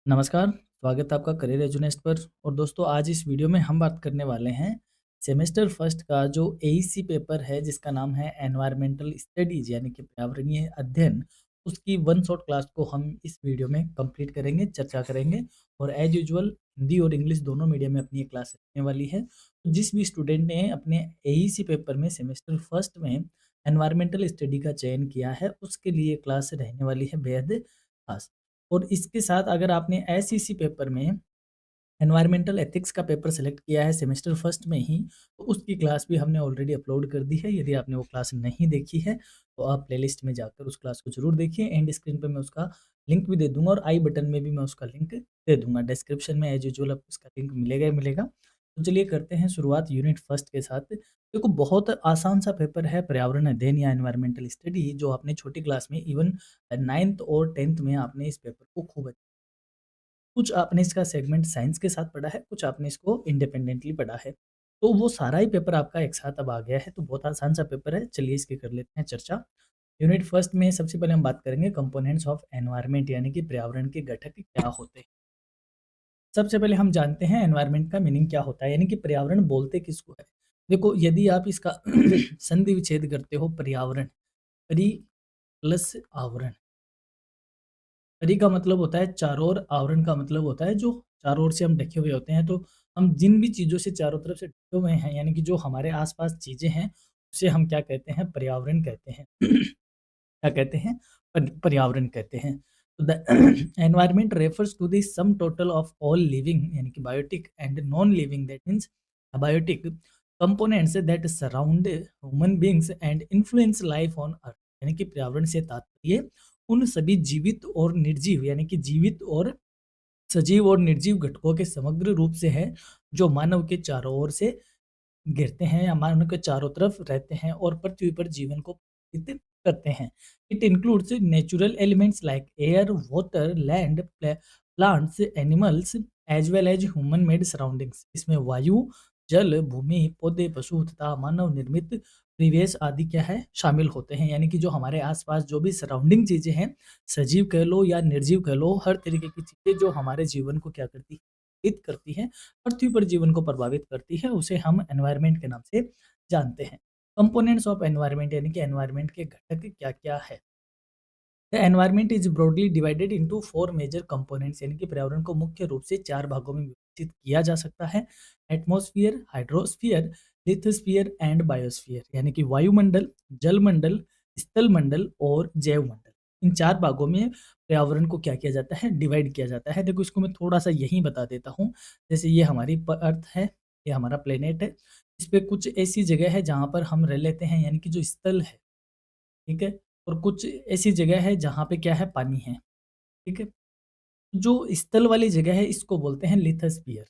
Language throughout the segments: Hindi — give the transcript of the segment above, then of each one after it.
नमस्कार, स्वागत है आपका करियर एजुनेस्ट पर। और दोस्तों, आज इस वीडियो में हम बात करने वाले हैं सेमेस्टर फर्स्ट का जो एईसी पेपर है जिसका नाम है एनवायरमेंटल स्टडीज यानी कि पर्यावरणीय अध्ययन। उसकी वन शॉट क्लास को हम इस वीडियो में कंप्लीट करेंगे, चर्चा करेंगे। और एज यूजुअल हिंदी और इंग्लिश दोनों मीडियम में अपनी ये क्लास रखने वाली है। तो जिस भी स्टूडेंट ने अपने एईसी पेपर में सेमेस्टर फर्स्ट में एनवायरमेंटल स्टडी का चयन किया है उसके लिए क्लास रहने वाली है बेहद खास। और इसके साथ अगर आपने एसईसी पेपर में एनवायरमेंटल एथिक्स का पेपर सेलेक्ट किया है सेमेस्टर फर्स्ट में ही, तो उसकी क्लास भी हमने ऑलरेडी अपलोड कर दी है। यदि आपने वो क्लास नहीं देखी है तो आप प्लेलिस्ट में जाकर उस क्लास को ज़रूर देखिए। एंड स्क्रीन पे मैं उसका लिंक भी दे दूंगा और आई बटन में भी मैं उसका लिंक दे दूंगा। डिस्क्रिप्शन में एज यूजुअल आपको उसका लिंक मिलेगा ही मिलेगा। तो चलिए करते हैं शुरुआत यूनिट फर्स्ट के साथ। देखो, बहुत आसान सा पेपर है पर्यावरण अध्ययन या एनवायरमेंटल स्टडी, जो आपने छोटी क्लास में इवन 9th और 10th में आपने इस पेपर को खूब कुछ आपने इसका सेगमेंट साइंस के साथ पढ़ा है, कुछ आपने इसको इंडिपेंडेंटली पढ़ा है। तो वो सारा ही पेपर आपका एक साथ अब आ गया है, तो बहुत आसान सा पेपर है। चलिए इसकी कर लेते हैं चर्चा। यूनिट फर्स्ट में सबसे पहले हम बात करेंगे कंपोनेंट्स ऑफ एनवायरनमेंट यानी कि पर्यावरण के घटक क्या होते हैं। सबसे पहले हम जानते हैं एनवायरनमेंट का मीनिंग क्या होता है, यानी कि पर्यावरण बोलते किसको है। देखो, यदि आप इसका संधि विच्छेद करते हो, पर्यावरण परि प्लस आवरण। परि का मतलब होता है चारों ओर, आवरण का मतलब होता है जो चारों ओर से हम ढके हुए होते हैं। तो हम जिन भी चीज़ों से चारों तरफ से ढके हुए हैं, यानी कि जो हमारे आस-पास चीज़ें हैं, उसे हम क्या कहते हैं? पर्यावरण कहते हैं। क्या कहते हैं? पर्यावरण कहते हैं। तो the environment refers to the sum total of all living यानी कि biotic and non living, that means abiotic components that surround human beings and influence life on earth. यानी कि पर्यावरण से तात्पर्य उन सभी जीवित और निर्जीव यानी कि जीवित और सजीव और निर्जीव घटकों के समग्र रूप से है, जो मानव के चारों ओर से गिरते हैं या मानव के चारों तरफ रहते हैं और पृथ्वी पर जीवन को प्रभावित करते हैं। It includes natural elements like air, water, land, plants, animals as well as human made surroundings. इसमें वायु, जल, भूमि, पौधे, पशु तथा मानव निर्मित परिवेश आदि क्या है? शामिल होते हैं। यानी कि जो हमारे आसपास जो भी सराउंडिंग चीजें हैं, सजीव कह लो या निर्जीव कह लो, हर तरीके की चीजें जो हमारे जीवन को क्या करती है? प्रभावित करती हैं, पृथ्वी पर जीवन को प्रभावित करती है, उसे हम एनवायरनमेंट के नाम से जानते हैं। कंपोनेंट्स ऑफ एनवायरनमेंट यानी कि एनवायरनमेंट के घटक क्या-क्या है? The environment is broadly divided into 4 major components, यानी कि पर्यावरण को मुख्य रूप से 4 भागों में विभाजित किया जा सकता है। Atmosphere, hydrosphere, lithosphere and biosphere. यानी कि वायुमंडल, जलमंडल, स्थल मंडल और जैव मंडल। इन 4 भागों में पर्यावरण को क्या किया जाता है? डिवाइड किया जाता है। देखो, इसको मैं थोड़ा-सा यहीं बता देता हूँ। जैसे ये हमारी अर्थ है, ये हमारा प्लेनेट है। इस पे कुछ ऐसी जगह है जहाँ पर हम रह लेते हैं, यानी कि जो स्थल है, ठीक है? और कुछ ऐसी जगह है जहाँ पे क्या है? पानी है, ठीक है? जो स्थल वाली जगह है इसको बोलते हैं लिथोस्फीयर,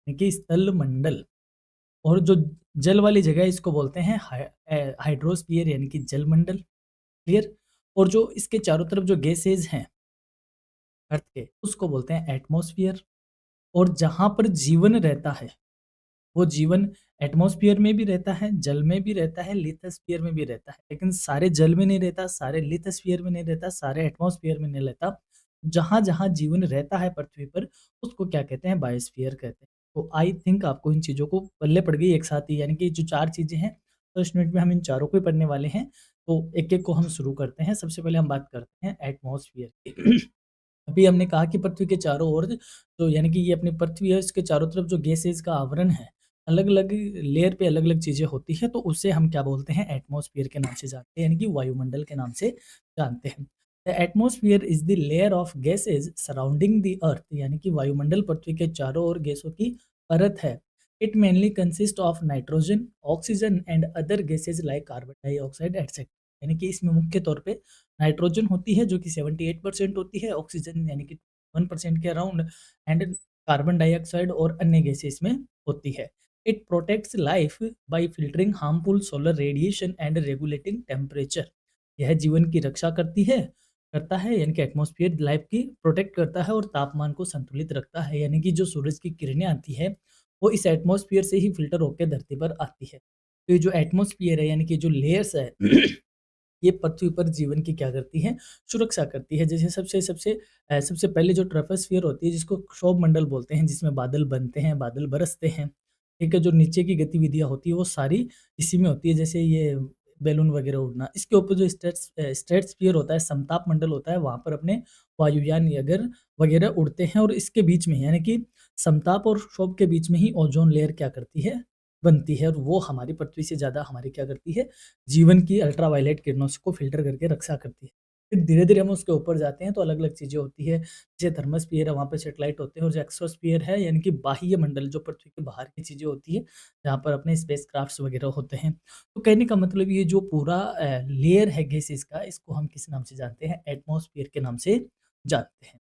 यानी कि स्थल मंडल। और जो जल वाली जगह है इसको बोलते हैं हाइड्रोस्फीयर, यानी कि जल मंडल। क्लियर? और जो इसके चारों तरफ जो गैसेज़ हैं अर्थ के, उसको बोलते हैं एटमॉस्फेयर। और जहाँ पर जीवन रहता है, वो जीवन एटमॉस्फेयर में भी रहता है, जल में भी रहता है, लिथोस्फीयर में भी रहता है। लेकिन सारे जल में नहीं रहता, सारे लिथोस्फीयर में नहीं रहता, सारे एटमॉस्फेयर में नहीं रहता। जहाँ-जहाँ जीवन रहता है पृथ्वी पर, उसको क्या कहते हैं? बायोस्फीयर कहते हैं। तो आई थिंक आपको इन चीज़ों को पल्ले पड़ गई एक साथ ही, यानी कि जो 4 चीज़ें हैं, फर्स्ट यूनिट में हम इन चारों को ही पढ़ने वाले हैं। तो एक-एक को हम शुरू करते हैं। सबसे पहले हम बात करते हैं एटमॉस्फेयर की। अभी हमने कहा कि पृथ्वी के चारों ओर जो, यानी कि ये अपनी पृथ्वी है, इसके चारों तरफ जो गैसेज़ का आवरण है, अलग-अलग लेयर पे अलग-अलग चीज़ें होती हैं, तो उसे हम क्या बोलते हैं? एटमॉस्फेयर के नाम से जानते हैं, यानी कि वायुमंडल के नाम से जानते हैं। The atmosphere is the layer of gases surrounding the earth, यानी कि वायुमंडल पृथ्वी के चारों ओर गैसों की परत है। It mainly consist of nitrogen, oxygen and other gases like carbon dioxide etcetera. यानी कि इसमें मुख्य तौर पे नाइट्रोजन होती है जो कि 78% होती है, ऑक्सीजन यानी कि 1% के अराउंड, एंड कार्बन डाइऑक्साइड और अन्य गैसें इसमें होती है। It protects life by filtering harmful solar radiation and regulating temperature. यह जीवन की रक्षा करता है, यानी कि एटमॉस्फेयर लाइफ की प्रोटेक्ट करता है और तापमान को संतुलित रखता है। यानी कि जो सूरज की किरणें आती है, वो इस एटमॉस्फेयर से ही फ़िल्टर होके धरती पर आती है। तो ये जो एटमॉस्फेयर है, यानी कि जो लेयर्स है ये पृथ्वी पर जीवन की क्या करती है, सुरक्षा करती है। जैसे सबसे पहले जो ट्रोपोस्फियर होती है, जिसको क्षोभ मंडल बोलते हैं, जिसमें बादल बनते हैं, बादल बरसते हैं, ठीक है? जो नीचे की गतिविधियाँ होती है, वो सारी इसी में होती है, जैसे ये बैलून वगैरह उड़ना। इसके ऊपर जो स्ट्रेटोस्फियर होता है, समताप मंडल होता है, वहाँ पर अपने वायुयान अगर वगैरह उड़ते हैं, और इसके बीच में यानी कि समताप और क्षोभ के बीच में ही ओज़ोन लेयर क्या करती है, बनती है, और वो हमारी पृथ्वी से ज़्यादा हमारी क्या करती है, जीवन की अल्ट्रावायलेट किरणों को फ़िल्टर करके रक्षा करती है। फिर धीरे-धीरे हम उसके ऊपर जाते हैं तो अलग-अलग चीज़ें होती है, जैसे थर्मास्फियर है, वहाँ पे सैटेलाइट होते हैं, और जो एक्सोस्फियर है यानी कि बाह्य मंडल, जो पृथ्वी के बाहर की चीज़ें होती है, जहाँ पर अपने स्पेसक्राफ्ट्स वगैरह होते हैं। तो कहने का मतलब ये जो पूरा लेयर है गैसेज़ का, इसको हम किस नाम से जानते हैं? एटमॉस्फेयर के नाम से जानते हैं।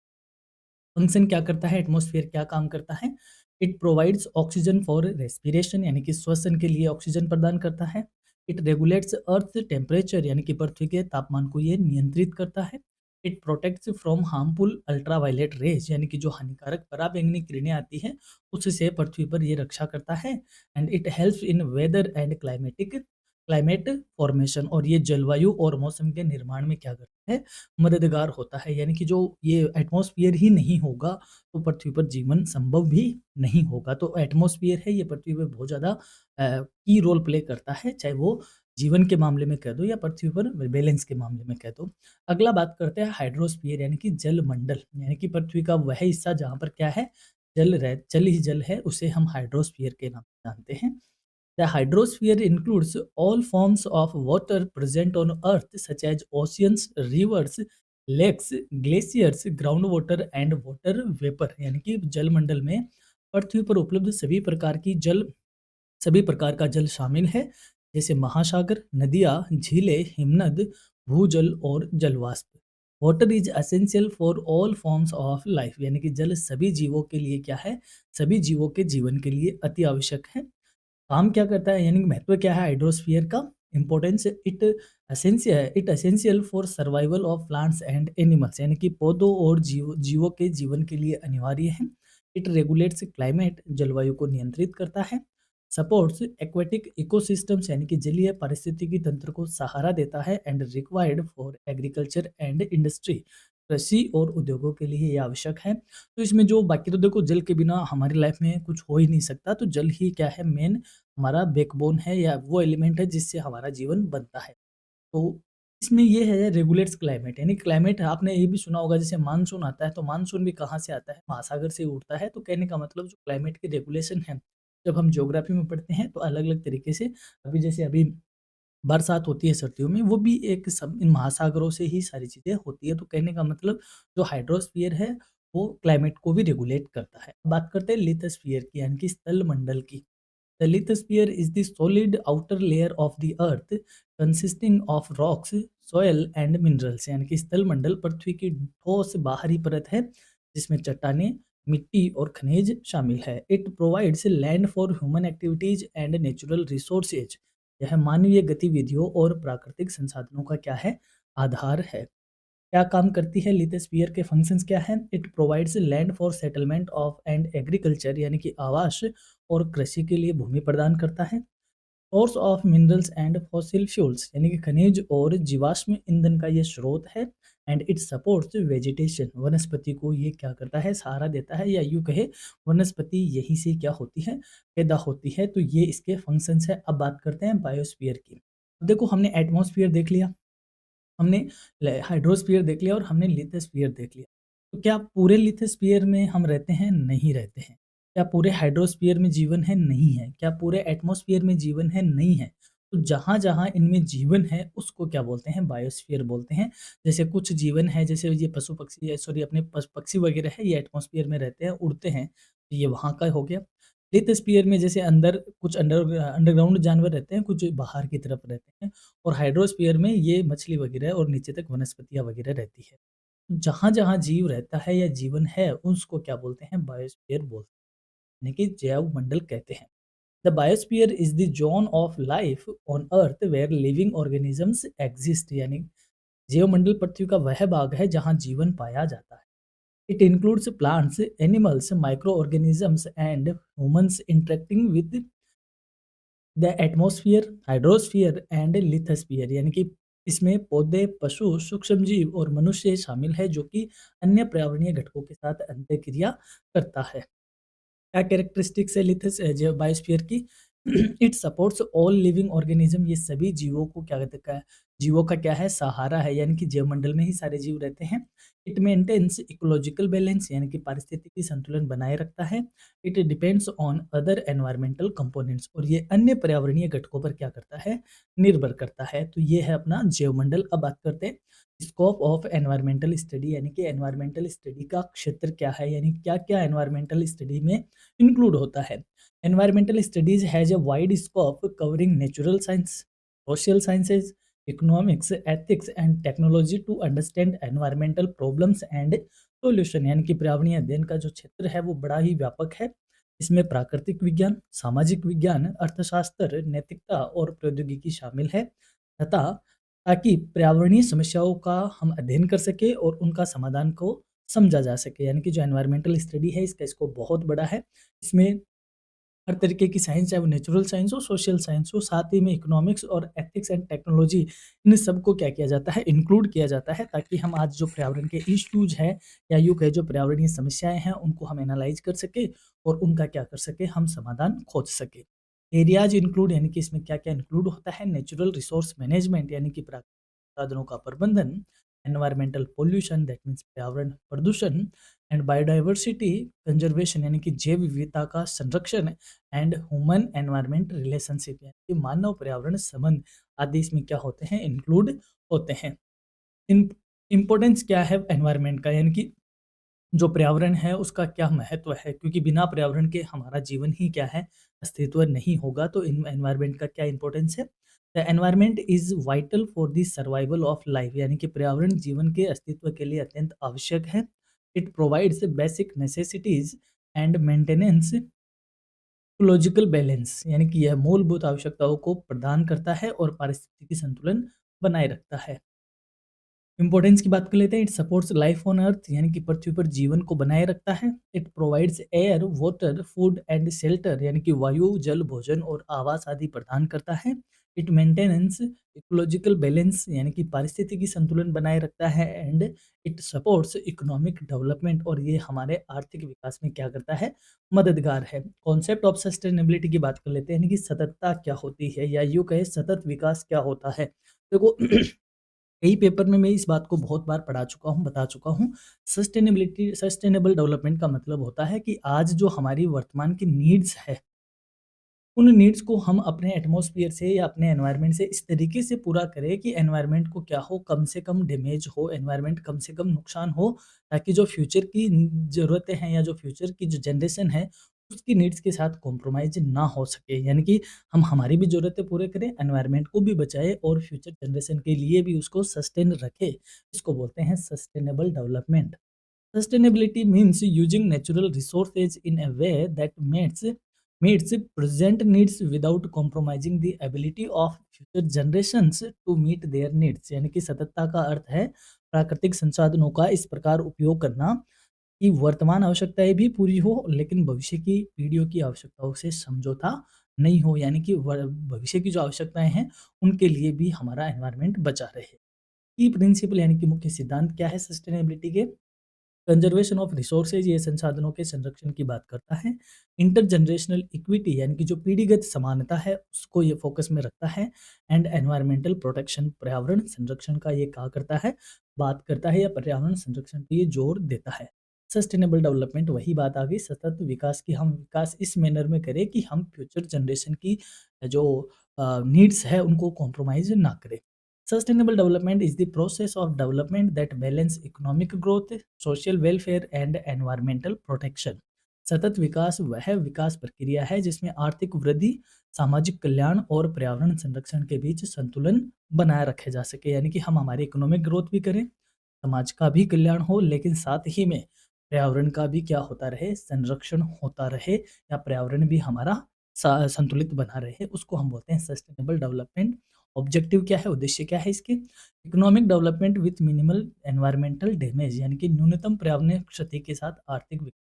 फंक्शन क्या करता है, एटमॉस्फेयर क्या काम करता है? It provides oxygen for respiration यानी कि श्वसन के लिए ऑक्सीजन प्रदान करता है। इट रेगुलेट्स अर्थ टेम्परेचर यानी कि पृथ्वी के तापमान को ये नियंत्रित करता है। It protects from harmful ultraviolet rays यानी कि जो हानिकारक पराबैंगनी किरणें आती हैं, उससे पृथ्वी पर ये रक्षा करता है। And it helps in weather and climate formation, और ये जलवायु और मौसम के निर्माण में क्या करता है, मददगार होता है। यानी कि जो ये एटमॉस्फेयर ही नहीं होगा, तो पृथ्वी पर जीवन संभव भी नहीं होगा। तो एटमॉस्फेयर है, ये पृथ्वी पे बहुत ज़्यादा की रोल प्ले करता है, चाहे वो जीवन के मामले में कह दो या पृथ्वी पर बैलेंस के मामले में कह दो। अगला बात करते हैं हाइड्रोस्फीयर यानी कि जलमंडल, यानी कि पृथ्वी का वह हिस्सा जहाँ पर क्या है, जल ही जल है, उसे हम हाइड्रोस्फीयर के नाम से जानते हैं। The hydrosphere includes all forms of water present on Earth, such as oceans, rivers, lakes, glaciers, groundwater and water vapor। यानी कि जलमंडल में पृथ्वी पर उपलब्ध सभी प्रकार का जल शामिल है, जैसे महासागर, नदियाँ, झीलें, हिमनद, भूजल और जलवाष्प। Water is essential for all forms of life, यानी कि जल सभी जीवों के लिए क्या है, सभी जीवों के जीवन के लिए अति आवश्यक है। काम क्या करता है, यानी कि महत्व क्या है हाइड्रोस्फीयर का, importance, it essential for survival of plants and animals, यानी कि पौधों और जीवों के जीवन के लिए अनिवार्य है। इट रेगुलेट्स क्लाइमेट, जलवायु को नियंत्रित करता है। सपोर्ट्स एक्वेटिक इकोसिस्टम्स, यानी कि जलीय पारिस्थितिकी तंत्र को सहारा देता है। And required for agriculture and industry, कृषि और उद्योगों के लिए ये आवश्यक है। तो इसमें जो बाकी तो देखो, जल के बिना हमारी लाइफ में कुछ हो ही नहीं सकता, तो जल ही क्या है, मेन हमारा बैकबोन है, या वो एलिमेंट है जिससे हमारा जीवन बनता है। तो इसमें ये है रेगुलेट्स क्लाइमेट, यानी क्लाइमेट आपने ये भी सुना होगा, जैसे मानसून आता है, तो मानसून भी कहाँ से आता है, महासागर से उड़ता है। तो कहने का मतलब जो क्लाइमेट की रेगुलेशन है, जब हम ज्योग्राफी में पढ़ते हैं तो अलग-अलग तरीके से, अभी बरसात होती है सर्दियों में, वो भी एक सब इन महासागरों से ही सारी चीज़ें होती है। तो कहने का मतलब जो हाइड्रोस्फीयर है, वो क्लाइमेट को भी रेगुलेट करता है। बात करते हैं लिथोस्फीयर की, यानी कि स्थल मंडल की। The lithosphere is the solid outer layer of the earth consisting of rocks, soil and minerals। यानी कि स्थल मंडल पृथ्वी की ठोस बाहरी परत है, जिसमें चट्टानें, मिट्टी और खनिज शामिल है। It provides land for human activities and natural resources. यह मानवीय गतिविधियों और प्राकृतिक संसाधनों का क्या है, आधार है। क्या काम करती है लिथोस्फीयर के फंक्शंस क्या हैं? It provides land for settlement of and agriculture, यानी कि आवास और कृषि के लिए भूमि प्रदान करता है। Source of minerals and fossil fuels, यानी कि खनिज और जीवाश्म ईंधन का ये स्रोत है। एंड इट सपोर्ट्स वेजिटेशन, वनस्पति को ये क्या करता है, सहारा देता है, या यूँ कहे वनस्पति यहीं से क्या होती है, पैदा होती है। तो ये इसके फंक्शंस है। अब बात करते हैं बायोस्फीयर की। देखो, हमने एटमॉस्फेयर देख लिया, हमने हाइड्रोस्फीयर देख लिया, और हमने लिथोस्फीयर देख लिया। तो क्या पूरे लिथोस्फीयर में हम रहते हैं? नहीं रहते हैं। क्या पूरे हाइड्रोस्फीयर में जीवन है? नहीं है। क्या पूरे एटमॉस्फेयर में जीवन है? नहीं है। तो जहाँ-जहाँ इनमें जीवन है, उसको क्या बोलते हैं, बायोस्फीयर बोलते हैं। जैसे कुछ जीवन है, जैसे ये पशु पक्षी, सॉरी अपने पक्षी वगैरह है, ये एटमॉस्फेयर में रहते हैं, उड़ते हैं, तो ये वहाँ का हो गया। लिथोस्फीयर में जैसे अंडरग्राउंड जानवर रहते हैं, कुछ बाहर की तरफ रहते हैं। और हाइड्रोस्फीयर में ये मछली वगैरह और नीचे तक वनस्पतियाँ वगैरह रहती है। जहाँ-जहाँ जीव रहता है या जीवन है, उसको क्या बोलते हैं, बायोस्फीयर बोलते हैं, यानी कि जैव मंडल कहते हैं। The biosphere is the zone of life on earth where living organisms exist, यानी जैव मंडल पृथ्वी का वह भाग है जहाँ जीवन पाया जाता है। It includes plants, animals, micro organisms and humans interacting with the atmosphere, hydrosphere and lithosphere, यानी कि इसमें पौधे, पशु, सूक्ष्मजीव और मनुष्य शामिल है जो कि अन्य पर्यावरणीय घटकों के साथ अंतःक्रिया करता है। क्या कैरेक्टरिस्टिक्स है लिथस जो बायोस्फीयर की? It supports all living organism, ये सभी जीवों को क्या कहते हैं, जीवों का क्या है, सहारा है, यानी कि जीवमंडल में ही सारे जीव रहते हैं। इट मेंटेन्स इकोलॉजिकल बैलेंस, यानी कि पारिस्थितिकी संतुलन बनाए रखता है। It depends on other environmental components, और ये अन्य पर्यावरणीय घटकों पर क्या करता है, निर्भर करता है। तो ये है अपना जैवमंडल। अब बात करते हैं स्कोप ऑफ एनवायरमेंटल स्टडी, यानी कि एनवायरमेंटल स्टडी का क्षेत्र क्या है, यानी क्या क्या एनवायरमेंटल स्टडी में इंक्लूड होता है। Environmental studies has a wide scope covering natural science, social sciences, economics, ethics and technology to understand environmental problems and solution, यानी कि पर्यावरणीय अध्ययन का जो क्षेत्र है वो बड़ा ही व्यापक है। इसमें प्राकृतिक विज्ञान, सामाजिक विज्ञान, अर्थशास्त्र, नैतिकता और प्रौद्योगिकी शामिल है, तथा ताकि पर्यावरणीय समस्याओं का हम अध्ययन कर सके और उनका समाधान को समझा जा सके। यानी कि जो एनवायरमेंटल स्टडी है इसका स्कोप बहुत बड़ा है। इसमें हर तरीके की साइंस, चाहे वो नेचुरल साइंस हो, सोशल साइंस हो, साथ ही में इकोनॉमिक्स और एथिक्स एंड टेक्नोलॉजी, इन सबको क्या किया जाता है, इंक्लूड किया जाता है, ताकि हम आज जो पर्यावरण के इश्यूज है या यूँ कहें जो पर्यावरणीय समस्याएं हैं उनको हम एनालाइज कर सके और उनका क्या कर सके, हम समाधान खोज सके। एरियाज इंक्लूड, यानी कि इसमें क्या क्या इंक्लूड होता है, नेचुरल रिसोर्स मैनेजमेंट, यानी कि प्राकृतिक संसाधनों का प्रबंधन, एनवायरमेंटल पोल्यूशन दैट मीन्स पर्यावरण प्रदूषण, एंड बायोडाइवर्सिटी कंजर्वेशन, यानी कि जैव विविधता का संरक्षण, एंड ह्यूमन एनवायरनमेंट रिलेशनशिप, यानी कि मानव पर्यावरण संबंध आदि इसमें क्या होते हैं, इंक्लूड होते हैं। इन इम्पोर्टेंस क्या है एनवायरनमेंट का, यानी कि जो पर्यावरण है उसका क्या महत्व है, क्योंकि बिना पर्यावरण के हमारा जीवन ही क्या है, अस्तित्व नहीं होगा। तो इन एनवायरनमेंट का क्या इंपॉर्टेंस है? The environment is vital for the survival of life, यानी कि पर्यावरण जीवन के अस्तित्व के लिए अत्यंत आवश्यक है। It provides basic necessities and maintenance ecological balance, यानी कि यह मूलभूत आवश्यकताओं को प्रदान करता है और पारिस्थितिकी संतुलन बनाए रखता है। इंपॉर्टेंस की बात कर लेते हैं। It supports life on earth, यानी कि पृथ्वी पर जीवन को बनाए रखता है। It provides air, water, food and shelter, यानी कि वायु, जल, भोजन और आवास आदि प्रदान करता है। इट मेंटेनेंस इकोलॉजिकल बैलेंस, यानी कि पारिस्थितिकी संतुलन बनाए रखता है। And it supports economic development, और ये हमारे आर्थिक विकास में क्या करता है, मददगार है। कॉन्सेप्ट ऑफ सस्टेनेबिलिटी की बात कर लेते हैं, यानी कि सततता क्या होती है, या यूँ कहे सतत विकास क्या होता है। देखो कई पेपर में मैं इस बात को बहुत बार पढ़ा चुका हूँ, बता चुका हूँ। सस्टेनेबल डेवलपमेंट का मतलब होता है कि आज जो हमारी वर्तमान की नीड्स है, उन नीड्स को हम अपने एटमॉस्फेयर से या अपने एनवायरनमेंट से इस तरीके से पूरा करें कि एनवायरनमेंट को क्या हो, कम से कम डैमेज हो, एनवायरनमेंट कम से कम नुकसान हो, ताकि जो फ्यूचर की ज़रूरतें हैं या जो फ्यूचर की जो जनरेशन है, उसकी नीड्स के साथ कॉम्प्रोमाइज़ ना हो सके। यानी कि हम हमारी भी ज़रूरतें पूरे करें, एनवायरनमेंट को भी बचाएँ और फ्यूचर जनरेशन के लिए भी उसको सस्टेन रखें। इसको बोलते हैं sustainable development. Sustainability means using natural resources in a way that meets present needs without compromising the ability of future generations to meet their needs। यानी कि सततता का अर्थ है प्राकृतिक संसाधनों का इस प्रकार उपयोग करना कि वर्तमान आवश्यकताएं भी पूरी हो, लेकिन भविष्य की पीढ़ियों की आवश्यकताओं से समझौता नहीं हो, यानी कि भविष्य की जो आवश्यकताएं हैं उनके लिए भी हमारा एनवायरनमेंट बचा रहे। की प्रिंसिपल, यानी कि मुख्य सिद्धांत क्या है सस्टेनेबिलिटी के? कंजर्वेशन ऑफ रिसोर्सेज, ये संसाधनों के संरक्षण की बात करता है। इंटरजनरेशनल इक्विटी, यानी कि जो पीढ़ीगत समानता है उसको ये फोकस में रखता है। एंड एनवायरमेंटल प्रोटेक्शन, पर्यावरण संरक्षण का ये क्या करता है, बात करता है, या पर्यावरण संरक्षण पे ये जोर देता है। सस्टेनेबल डेवलपमेंट वही बात आ गई, सतत विकास की हम विकास इस मैनर में करें कि हम फ्यूचर जनरेशन की जो नीड्स है उनको कॉम्प्रोमाइज ना करें। Sustainable development is the process of development that balance economic growth, social welfare and environmental protection। सतत विकास वह विकास प्रक्रिया है जिसमें आर्थिक वृद्धि, सामाजिक कल्याण और पर्यावरण संरक्षण के बीच संतुलन बनाए रखे जा सके। यानी कि हम हमारी इकोनॉमिक ग्रोथ भी करें, समाज का भी कल्याण हो, लेकिन साथ ही में पर्यावरण का भी क्या होता रहे, संरक्षण होता रहे, या पर्यावरण भी हमारा संतुलित बना रहे, उसको हम बोलते हैं सस्टेनेबल डेवलपमेंट। ऑब्जेक्टिव क्या है, उद्देश्य क्या है इसके? Economic development with minimal environmental damage, यानी कि न्यूनतम पर्यावरणीय क्षति के साथ आर्थिक विकास।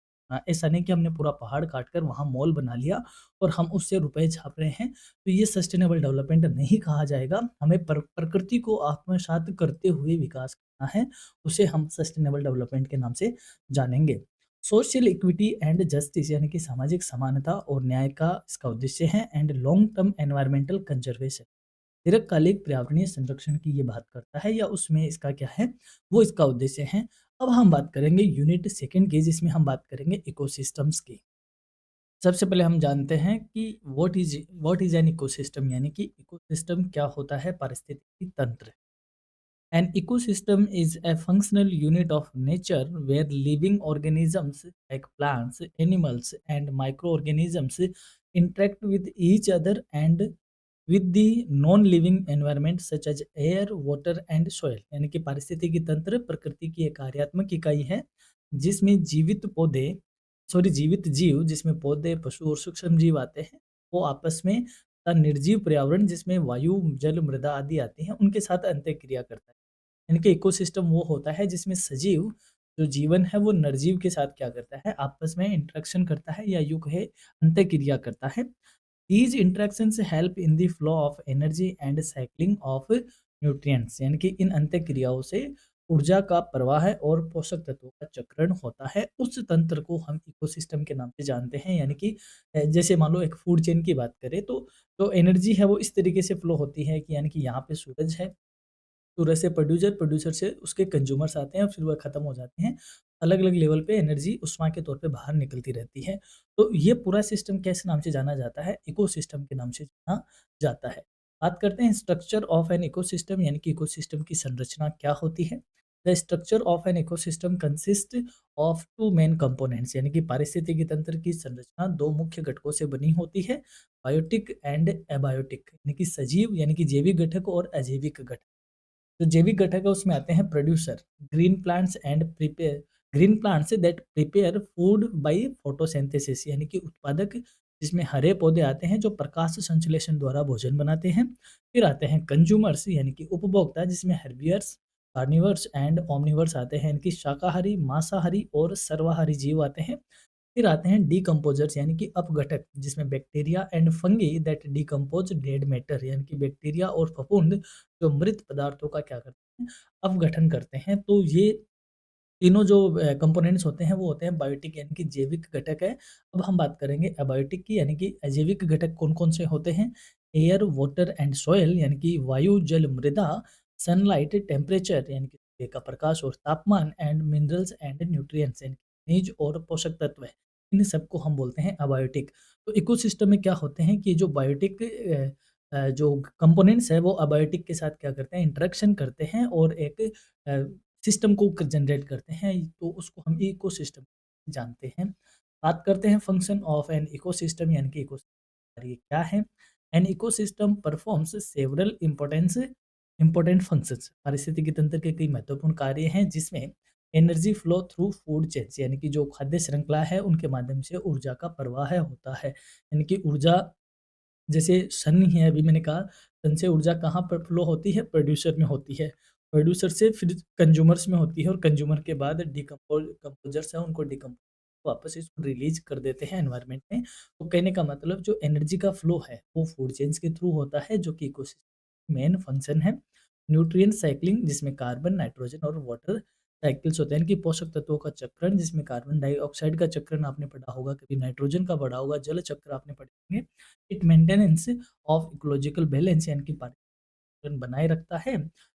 ऐसा नहीं कि हमने पूरा पहाड़ काट कर वहाँ मॉल बना लिया और हम उससे रुपए छाप रहे हैं, तो ये सस्टेनेबल डेवलपमेंट नहीं कहा जाएगा। हमें प्रकृति को आत्मसात करते हुए विकास करना है, उसे हम सस्टेनेबल डेवलपमेंट के नाम से जानेंगे। सोशल इक्विटी एंड जस्टिस यानी कि सामाजिक समानता और न्याय का इसका उद्देश्य है and long term environmental conservation, दीर्घकालिक पर्यावरणीय संरक्षण की ये बात करता है या उसमें इसका क्या है, वो इसका उद्देश्य है। अब हम बात करेंगे यूनिट सेकंड की, जिसमें हम बात करेंगे इकोसिस्टम्स की। सबसे पहले हम जानते हैं कि व्हाट इज एन इकोसिस्टम, यानी कि इकोसिस्टम क्या होता है, पारिस्थितिकी तंत्र। An ecosystem is a functional unit of nature where living organisms like plants, animals, and microorganisms interact with each other and with the non-living environment such as air, water and soil। यानी कि पारिस्थितिकी तंत्र प्रकृति की एक कार्यात्मक इकाई है जिसमें जीवित जीव जिसमें पौधे, पशु और सूक्ष्म जीव आते हैं, वो आपस में तथा निर्जीव पर्यावरण जिसमें वायु, जल, मृदा आदि आती हैं, उनके साथ अंतःक्रिया करता है। इनके इकोसिस्टम वो होता है जिसमें सजीव जो जीवन है वो निर्जीव के साथ क्या करता है, आपस में इंटरेक्शन करता है या यूँ कहे अंतःक्रिया करता है। These interactions help in the flow of energy and cycling of nutrients, यानी कि इन अंतःक्रियाओं से ऊर्जा का प्रवाह है और पोषक तत्वों का चक्रण होता है। उस तंत्र को हम इकोसिस्टम के नाम से जानते हैं। यानी कि जैसे मान लो एक फूड चेन की बात करें तो जो एनर्जी है वो इस तरीके से फ्लो होती है कि यानी कि यहाँ पे सूरज है, सूरज से प्रोड्यूसर, प्रोड्यूसर से उसके कंज्यूमर्स आते हैं और फिर वह खत्म हो जाते हैं। अलग-अलग लेवल पे एनर्जी उष्मा के तौर पे बाहर निकलती रहती है। तो ये पूरा सिस्टम किस नाम से जाना जाता है? इकोसिस्टम के नाम से जाना जाता है। बात करते हैं स्ट्रक्चर ऑफ एन इकोसिस्टम, यानी कि इकोसिस्टम की संरचना क्या होती है? The structure of an ecosystem consist of 2 main components, यानी कि पारिस्थितिकी तंत्र की संरचना 2 मुख्य घटकों से बनी होती है, बायोटिक एंड एबायोटिक, यानी कि सजीव यानी कि जैविक घटक और अजैविक घटक। जो जैविक घटक है उसमें आते हैं producer, green plants and prepare green plants that prepare food by photosynthesis, यानी कि उत्पादक जिसमें हरे पौधे आते हैं जो प्रकाश संश्लेषण द्वारा भोजन बनाते हैं। फिर आते हैं कंज्यूमर्स यानी कि उपभोक्ता, जिसमें हर्बियर्स, कार्निवर्स एंड ओमनिवर्स आते हैं, इनकी शाकाहारी, मांसाहारी और सर्वाहारी जीव आते हैं। फिर आते हैं डीकम्पोजर्स यानी कि अपघटक, जिसमें bacteria and fungi that decompose dead matter, यानी कि बैक्टीरिया और फफूंद जो मृत पदार्थों का क्या करते हैं, अपघटन करते हैं। तो ये तीनों जो कंपोनेंट्स होते हैं वो होते हैं बायोटिक यानी कि जैविक घटक है। अब हम बात करेंगे अबायोटिक की, यानी कि अजैविक घटक कौन-कौन से होते हैं? एयर, वाटर एंड सॉइल, यानी कि वायु, जल, मृदा, सनलाइट, टेम्परेचर यानी कि सूर्य का प्रकाश और तापमान, एंड मिनरल्स एंड न्यूट्रिएंट्स यानी कि खनिज और पोषक तत्व है। इन सबको हम बोलते हैं अबायोटिक। तो इकोसिस्टम में क्या होते हैं कि जो बायोटिक जो कंपोनेंट्स है वो अबायोटिक के साथ क्या करते हैं, इंटरेक्शन करते हैं और एक अ, सिस्टम को जनरेट करते हैं, तो उसको हम इकोसिस्टम जानते हैं। बात करते हैं फंक्शन ऑफ एन इकोसिस्टम, यानी कि इकोसिस्टम ये क्या है? An ecosystem performs several important functions, पारिस्थितिकी तंत्र के कई महत्वपूर्ण कार्य हैं जिसमें energy flow through food chains, यानी कि जो खाद्य श्रृंखला है उनके माध्यम से ऊर्जा का प्रवाह होता है। यानी कि ऊर्जा जैसे सन ही है, अभी मैंने कहा सन से ऊर्जा कहाँ पर फ्लो होती है, प्रोड्यूसर में होती है, प्रोड्यूसर से फिर कंज्यूमर्स में होती है और कंज्यूमर के बाद कंपोजर्स हैं उनको डिकम्पोज वापस इसको रिलीज कर देते हैं एनवायरनमेंट में। तो कहने का मतलब जो एनर्जी का फ्लो है वो फूड चेन्स के थ्रू होता है, जो कि इकोसिस्टम मेन फंक्शन है। न्यूट्रिएंट साइक्लिंग जिसमें कार्बन, नाइट्रोजन और वाटर साइकिल्स होते हैं, इनकी पोषक तत्वों का चक्रण जिसमें कार्बन डाइऑक्साइड का चक्रण आपने पढ़ा होगा, कभी नाइट्रोजन का पढ़ा होगा, जल चक्र आपने पढ़े होंगे। It maintenance of ecological balance यानी कि पर्यावरण बनाए रखता है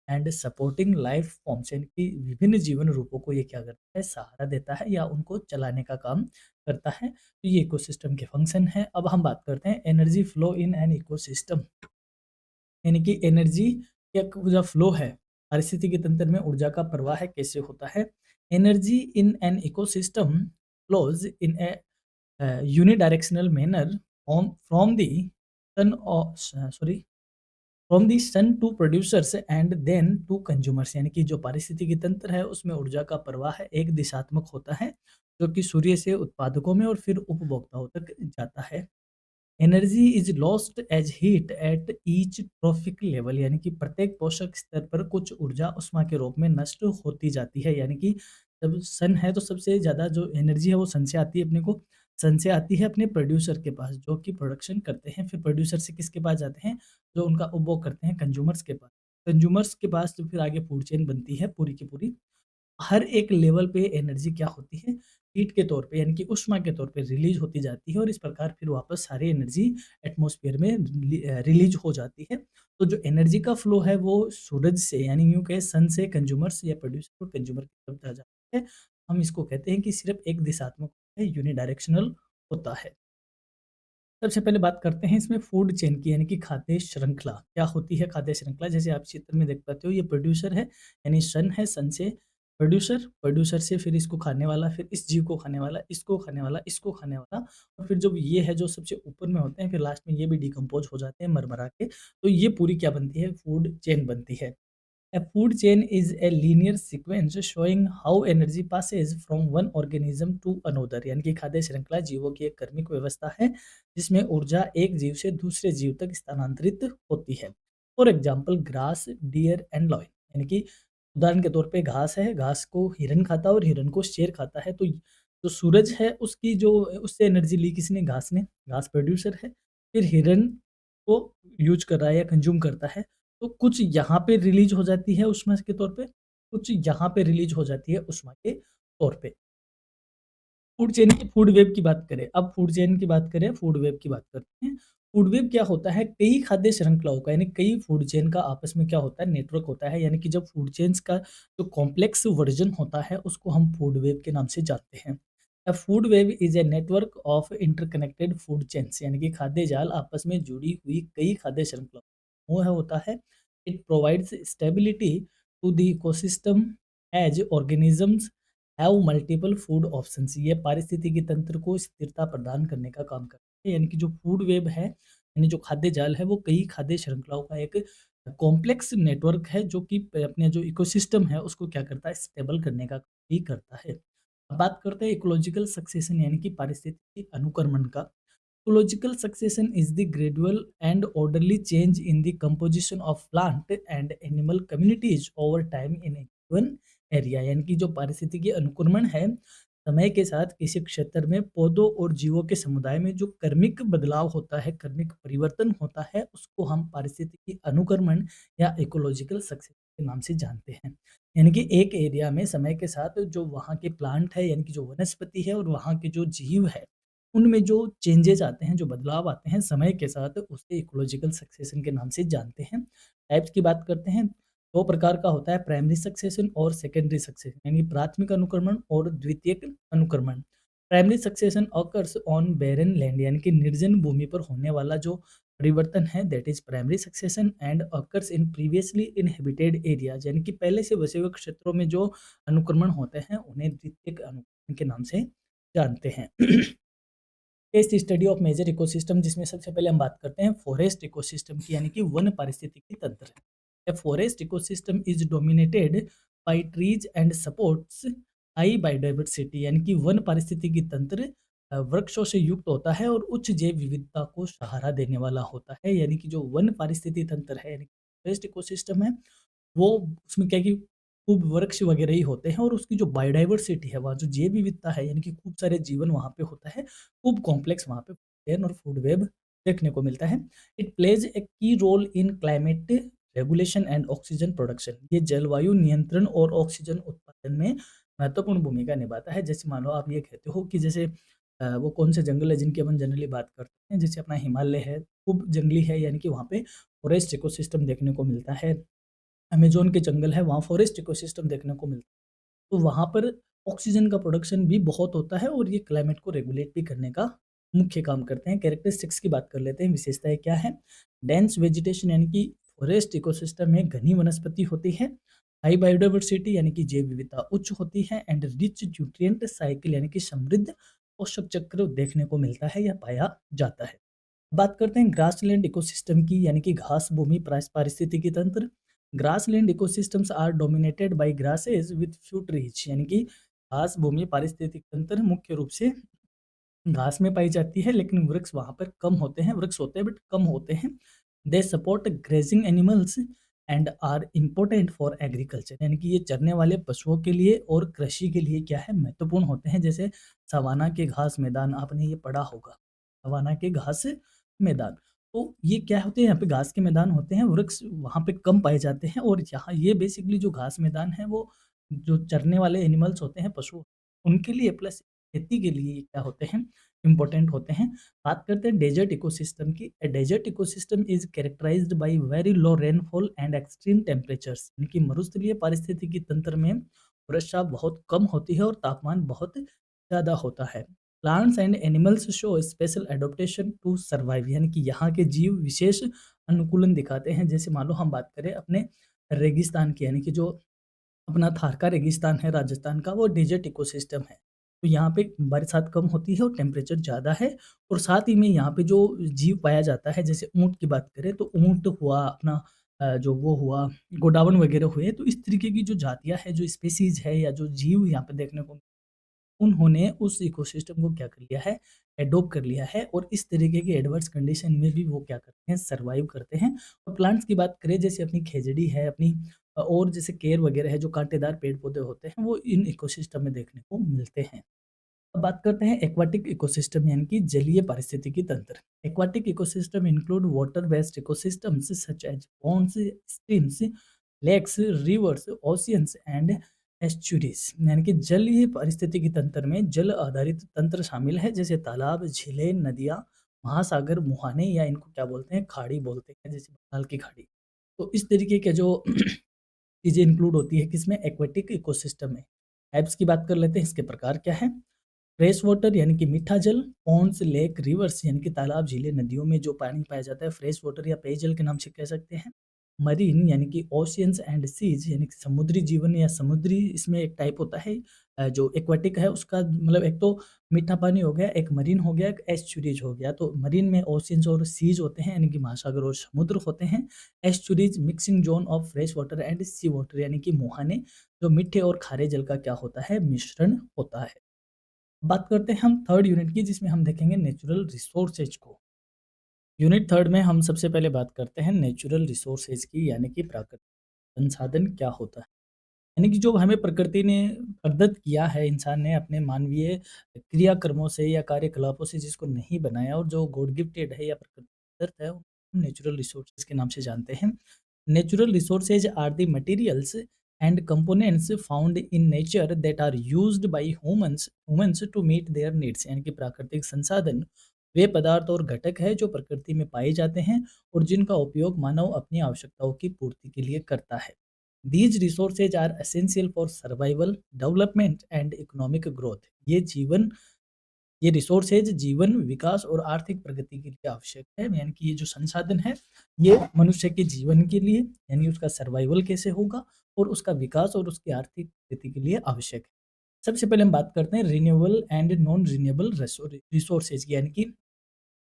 एंड सपोर्टिंग लाइफ फॉर्म्स, यानी कि विभिन्न जीवन रूपों को ये क्या करता है, सहारा देता है या उनको चलाने का काम करता है। तो ये इकोसिस्टम के फंक्शन है। अब हम बात करते हैं energy flow in an ecosystem, यानी कि एनर्जी का जो फ्लो है पारिस्थितिकी तंत्र में ऊर्जा का प्रवाह है कैसे होता है। Energy in an ecosystem flows in a unidirectional manner from the sun from the sun to producers and then to consumers, यानी कि जो पारिस्थितिकी तंत्र है उसमें ऊर्जा का प्रवाह है एक दिशात्मक होता है, जो कि सूर्य से उत्पादकों में और फिर उपभोक्ताओं तक जाता है। Energy is lost as heat at each trophic level, यानी कि प्रत्येक पोषक स्तर पर कुछ ऊर्जा उष्मा के रूप में नष्ट होती जाती है। यानी कि जब सन है तो सबसे ज़्यादा जो एनर्जी है वो सन से आती है अपने को, सन से आती है अपने प्रोड्यूसर के पास जो कि प्रोडक्शन करते हैं, फिर प्रोड्यूसर से किसके पास जाते हैं, जो उनका उपभोग करते हैं कंज्यूमर्स के पास। कंज्यूमर्स के पास तो फिर आगे फूड चेन बनती है पूरी की पूरी। हर एक लेवल पे एनर्जी क्या होती है, हीट के तौर पे यानी कि ऊष्मा के तौर पे रिलीज़ होती जाती है और इस प्रकार फिर वापस सारी एनर्जी एटमॉस्फेयर में रिलीज़ हो जाती है। तो जो एनर्जी का फ्लो है वो सूरज से यानी यूँ कहें सन से कंज्यूमर्स या प्रोड्यूसर और कंज्यूमर की तरफ जाता है। हम इसको कहते हैं कि सिर्फ़ एक दिशात्मक है, यूनिडायरेक्शनल होता है। सबसे पहले बात करते हैं इसमें फूड चेन की यानी कि खाद्य श्रृंखला। क्या होती है खाद्य श्रृंखला? जैसे आप चित्र में देख पाते हो ये प्रोड्यूसर है यानी सन है, सन से प्रोड्यूसर, प्रोड्यूसर से फिर इसको खाने वाला, फिर इस जीव को खाने वाला, इसको खाने वाला, इसको खाने वाला और फिर जब ये है जो सबसे ऊपर में होते हैं फिर लास्ट में ये भी डिकम्पोज़ हो जाते हैं मर-मरा के। तो ये पूरी क्या बनती है? फूड चेन बनती है। A food chain is a linear sequence showing how energy passes from one organism to another यानी कि खाद्य श्रृंखला जीवों की एक कर्मिक व्यवस्था है जिसमें ऊर्जा एक जीव से दूसरे जीव तक स्थानांतरित होती है। For example grass, deer and lion यानी कि उदाहरण के तौर पे घास है, घास को हिरन खाता है और हिरन को शेर खाता है। तो जो सूरज है उसकी जो उससे एनर्जी ली किसने? घास ने, घास प्रोड्यूसर है। फिर हिरन को यूज कर रहा है या कंज्यूम करता है तो कुछ यहाँ पे रिलीज़ हो जाती है ऊष्मा के तौर पे, कुछ यहाँ पे रिलीज़ हो जाती है ऊष्मा के तौर पे। फूड चेन की फूड वेब की बात करें, अब फूड चेन की बात करें, फूड वेब की बात करते हैं। फूड वेब क्या होता है? कई खाद्य श्रृंखलाओं का यानी कई फूड चेन का आपस में क्या होता है? नेटवर्क होता है यानी कि जब फूड चेन्स का जो कॉम्प्लेक्स वर्ज़न होता है उसको हम फूड वेब के नाम से जानते हैं। अ food web is a network of interconnected food chains यानी कि खाद्य जाल आपस में जुड़ी हुई कई खाद्य श्रृंखलाओं वो है होता है। It provides stability to the ecosystem as organisms have multiple food options ये पारिस्थितिकी तंत्र को स्थिरता प्रदान करने का काम करता है यानी कि जो फूड वेब है यानी जो खाद्य जाल है वो कई खाद्य श्रृंखलाओं का एक कॉम्प्लेक्स नेटवर्क है जो कि अपने जो इकोसिस्टम है उसको क्या करता है स्टेबल करने का भी करता है। अब बात करते हैं इकोलॉजिकल सक्सेशन यानी कि पारिस्थितिकी अनुक्रमण का। Ecological succession is the gradual and orderly change in the composition of plant and animal communities over time in a given area यानी कि जो पारिस्थितिकी अनुक्रमण है समय के साथ किसी क्षेत्र में पौधों और जीवों के समुदाय में जो कर्मिक बदलाव होता है कर्मिक परिवर्तन होता है उसको हम पारिस्थितिकी अनुक्रमण या इकोलॉजिकल सक्सेशन के नाम से जानते हैं। यानी कि एक एरिया में समय के साथ जो वहाँ के प्लांट है यानी कि जो वनस्पति है और वहाँ के जो जीव है उनमें जो चेंजेज़ आते हैं, जो बदलाव आते हैं समय के साथ उसे इकोलॉजिकल सक्सेशन के नाम से जानते हैं। टाइप्स की बात करते हैं, 2 प्रकार का होता है प्राइमरी सक्सेशन और सेकेंडरी सक्सेशन यानी प्राथमिक अनुक्रमण और द्वितीयक अनुक्रमण। Primary succession occurs on barren land यानी कि निर्जन भूमि पर होने वाला जो परिवर्तन है that is primary succession and occurs in previously inhabited areas यानी कि पहले से बसे हुए क्षेत्रों में जो अनुक्रमण होते हैं उन्हें द्वितीयक अनुक्रमण के नाम से जानते हैं। Case study of major ecosystem जिसमें सबसे पहले हम बात करते हैं फॉरेस्ट इकोसिस्टम की यानी कि वन पारिस्थितिकी तंत्र। A forest ecosystem is dominated by trees and supports high biodiversity यानी कि वन पारिस्थितिकी तंत्र वृक्षों से युक्त होता है और उच्च जैव विविधता को सहारा देने वाला होता है यानी कि जो वन पारिस्थितिकी तंत्र है यानी फॉरेस्ट इकोसिस्टम है वो उसमें क्या है कि खूब वृक्ष वगैरह ही होते हैं और उसकी जो बायोडाइवर्सिटी है, वहाँ जो जैव विविधता है यानी कि खूब सारे जीवन वहाँ पे होता है, खूब कॉम्प्लेक्स वहाँ पे चेन और फूड वेब देखने को मिलता है। It plays a key role in climate regulation and oxygen production ये जलवायु नियंत्रण और ऑक्सीजन उत्पादन में महत्वपूर्ण भूमिका निभाता है। जैसे मान लो आप ये कहते हो कि जैसे वो कौन से जंगल है जिनकी अपन जनरली बात करते हैं, जैसे अपना हिमालय है, खूब जंगली है यानी कि वहाँ पे फॉरेस्ट इकोसिस्टम देखने को मिलता है। अमेज़न के जंगल है, वहाँ फॉरेस्ट इकोसिस्टम देखने को मिलता है। तो वहाँ पर ऑक्सीजन का प्रोडक्शन भी बहुत होता है और ये क्लाइमेट को रेगुलेट भी करने का मुख्य काम करते हैं। कैरेक्टरिस्टिक्स की बात कर लेते हैं, विशेषताएँ क्या हैं? डेंस वेजिटेशन यानी कि फॉरेस्ट इकोसिस्टम में घनी वनस्पति होती है। हाई बायोडायवर्सिटी यानी कि जैव विविधता उच्च होती है एंड रिच न्यूट्रिएंट साइकिल यानी कि समृद्ध पोषक चक्र देखने को मिलता है या पाया जाता है। बात करते हैं ग्रासलैंड इकोसिस्टम की यानी कि घास भूमि पारिस्थितिकी तंत्र। Grassland ecosystems are dominated by grasses with few trees यानी कि घास भूमि पारिस्थितिक तंत्र मुख्य रूप से घास में पाई जाती है लेकिन वृक्ष वहाँ पर कम होते हैं, वृक्ष होते हैं बट कम होते हैं। They support grazing animals and are important for agriculture, यानी कि ये चरने वाले पशुओं के लिए और कृषि के लिए क्या है, महत्वपूर्ण होते हैं। जैसे सवाना के घास मैदान, आपने ये पढ़ा होगा, सवाना के घास मैदान। तो ये क्या होते हैं, यहाँ पे घास के मैदान होते हैं, वृक्ष वहाँ पे कम पाए जाते हैं, और यहाँ ये बेसिकली जो घास मैदान है वो जो चरने वाले एनिमल्स होते हैं, पशु, उनके लिए प्लस खेती के लिए ये क्या होते हैं, इम्पोर्टेंट होते हैं। बात करते हैं डेजर्ट इकोसिस्टम की। Desert ecosystem is characterized by very low rainfall and extreme temperatures, यानी कि मरुस्थलीय पारिस्थितिकी तंत्र में वर्षा बहुत कम होती है और तापमान बहुत ज़्यादा होता है। Plants and animals show special adaptation to survive, यानी कि यहाँ के जीव विशेष अनुकूलन दिखाते हैं। जैसे मान लो हम बात करें अपने रेगिस्तान की, यानी कि जो अपना थारका रेगिस्तान है राजस्थान का, वो डेजर्ट इकोसिस्टम है। तो यहाँ पे बरसात कम होती है और टेम्परेचर ज़्यादा है, और साथ ही में यहाँ पे जो जीव पाया जाता है, जैसे ऊँट की बात करें तो ऊँट हुआ अपना, जो वो हुआ गोडावन वगैरह हुए, तो इस तरीके की जो जातियाँ हैं, जो स्पीशीज़ है या जो जीव यहाँ पे देखने को, उन्होंने उस इकोसिस्टम को क्या कर लिया है, एडॉप्ट कर लिया है, और इस तरीके की एडवर्स कंडीशन में भी वो क्या करते हैं, सर्वाइव करते हैं। और प्लांट्स की बात करें, जैसे अपनी खेजड़ी है, अपनी और जैसे केर वगैरह है, जो कांटेदार पेड़-पौधे होते हैं, वो इन इकोसिस्टम में देखने को मिलते हैं। अब बात करते हैं एक्वाटिक इकोसिस्टम, यानी कि जलीय पारिस्थितिकी तंत्र। Aquatic ecosystem include water based ecosystems such as ponds, streams, lakes, rivers, oceans and estuaries, यानी कि जलीय पारिस्थितिकी तंत्र में जल आधारित तंत्र शामिल है, जैसे तालाब, झीलें, नदियाँ, महासागर, मुहाने, या इनको क्या बोलते हैं, खाड़ी बोलते हैं, जैसे बंगाल की खाड़ी। तो इस तरीके के जो चीज़ें इंक्लूड होती है किसमें, एक्वाटिक इकोसिस्टम में। टाइप्स की बात कर लेते हैं, इसके प्रकार क्या है। फ्रेश वाटर यानी कि मीठा जल, पॉन्ड्स, लेक, रिवर्स यानी कि तालाब, झीलें, नदियों में जो पानी पाया जाता है, फ्रेश वाटर या पेयजल के नाम से कह सकते हैं। मरीन यानी कि ओशियंस एंड सीज, यानी कि समुद्री जीवन या समुद्री, इसमें एक टाइप होता है जो एक्वाटिक है उसका, मतलब एक तो मीठा पानी हो गया, एक मरीन हो गया, एक एस्चुरीज हो गया। तो मरीन में ओशियंस और सीज होते हैं, यानी कि महासागर और समुद्र होते हैं। Estuaries mixing zone of fresh water and sea water, यानी कि मुहाने, जो मीठे और खारे जल का क्या होता है, मिश्रण होता है। बात करते हैं हम थर्ड यूनिट की, जिसमें हम देखेंगे नेचुरल रिसोर्सेज को। यूनिट थर्ड में हम सबसे पहले बात करते हैं नेचुरल रिसोर्सेज की, यानी कि प्राकृतिक संसाधन क्या होता है। यानी कि जो हमें प्रकृति ने प्रदत्त किया है, इंसान ने अपने मानवीय क्रियाकर्मों से या कार्यकलापों से जिसको नहीं बनाया, और जो गॉड गिफ्टेड है या प्रकृति प्रदत्त है, हम नेचुरल रिसोर्सेज के नाम से जानते हैं। Natural resources are the materials and components found in nature that are used by humans to meet their needs, यानी कि प्राकृतिक संसाधन वे पदार्थ और घटक है जो प्रकृति में पाए जाते हैं और जिनका उपयोग मानव अपनी आवश्यकताओं की पूर्ति के लिए करता है। These resources are essential for survival, development and economic growth. ये रिसोर्सेज जीवन, विकास और आर्थिक प्रगति के लिए आवश्यक है, यानी कि ये जो संसाधन है, ये मनुष्य के जीवन के लिए, यानी उसका सर्वाइवल कैसे होगा, और उसका विकास और उसकी आर्थिक प्रगति के लिए आवश्यक है। सबसे पहले हम बात करते हैं renewable and non renewable resources की, यानी कि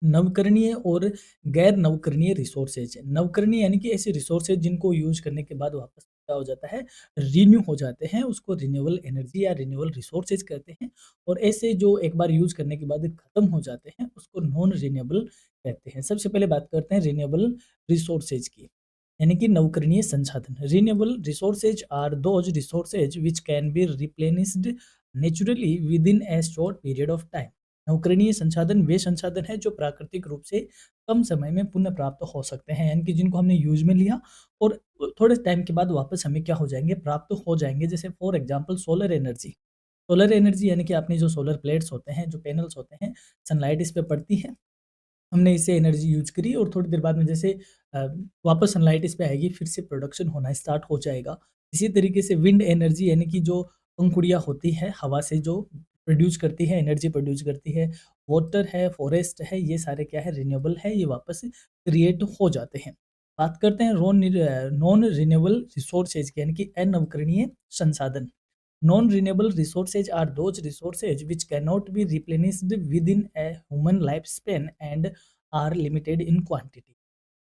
नवकरणीय और गैर नवकरणीय रिसोर्सेज। नवकरणीय यानी कि ऐसे रिसोर्सेज जिनको यूज करने के बाद वापस क्या हो जाता है, रिन्यू हो जाते हैं, उसको रिन्यूएबल एनर्जी या रिन्यूएबल रिसोर्सेज कहते हैं। और ऐसे जो एक बार यूज करने के बाद खत्म हो जाते हैं, उसको नॉन रिन्यूएबल कहते हैं। सबसे पहले बात करते हैं रिन्यूएबल रिसोर्सेज की, यानी कि नवकरणीय संसाधन। Renewable resources are those resources which can be replenished naturally within a short period of time. नवकरणीय संसाधन वे संसाधन हैं जो प्राकृतिक रूप से कम समय में पुनः प्राप्त हो सकते हैं, यानी कि जिनको हमने यूज में लिया और थोड़े टाइम के बाद वापस हमें क्या हो जाएंगे, प्राप्त हो जाएंगे। जैसे for example solar energy. Solar energy यानी कि अपने जो सोलर प्लेट्स होते हैं, जो पैनल्स होते हैं, सनलाइट इस पे पड़ती है, हमने इससे एनर्जी यूज करी और थोड़ी देर बाद में जैसे अ, वापस सनलाइट इस पे आएगी, फिर से प्रोडक्शन होना स्टार्ट हो जाएगा। इसी तरीके से विंड एनर्जी, यानी कि जो पंखुड़ियाँ होती है हवा से, जो प्रोड्यूस करती है, एनर्जी प्रोड्यूस करती है। वाटर है, फॉरेस्ट है, ये सारे क्या है, रिन्यूएबल है, ये वापस क्रिएट हो जाते हैं। बात करते हैं नॉन रिन्यूएबल रिसोर्सेज की, यानी कि अनवकरणीय संसाधन। Non renewable resources are those resources which can not be replenished within a human life span and are limited in quantity.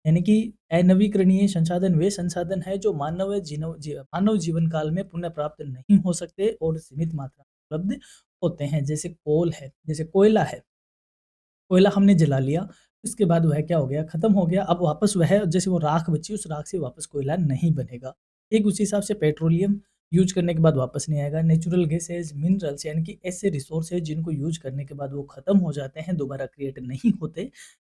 यानी कि अनवीकरणीय संसाधन वे संसाधन है जो मानव जीवन काल में पुनः प्राप्त नहीं हो सकते और सीमित मात्रा में उपलब्ध होते हैं। जैसे कोल है, जैसे कोयला है, कोयला हमने जला लिया, इसके बाद वह क्या हो गया, खत्म हो गया। अब वापस वह जैसे वो राख बची, उस राख से वापस कोयला नहीं बनेगा। ठीक उसी हिसाब से पेट्रोलियम यूज़ करने के बाद वापस नहीं आएगा। नेचुरल गैसेज़, मिनरल्स यानी कि ऐसे रिसोर्स हैं जिनको यूज़ करने के बाद वो खत्म हो जाते हैं, दोबारा क्रिएट नहीं होते।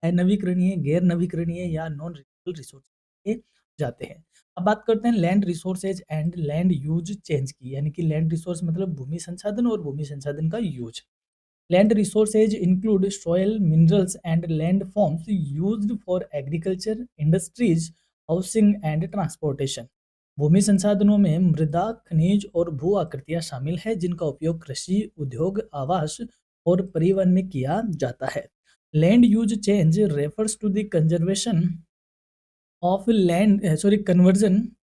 नवीकरणीय, गैर नवीकरणीय या नॉन रिन्यूएबल रिसोर्स के जाते हैं। अब बात करते हैं land resources and land use change की, यानी कि लैंड रिसोर्स मतलब भूमि संसाधन और भूमि संसाधन का use. Land resources include soil, minerals, and landforms used for agriculture, industries, housing, and transportation. भूमि संसाधनों में मृदा, खनिज और भू आकृतियां शामिल है जिनका उपयोग कृषि, उद्योग, आवास और परिवहन में किया जाता है। Land use change refers to the conversion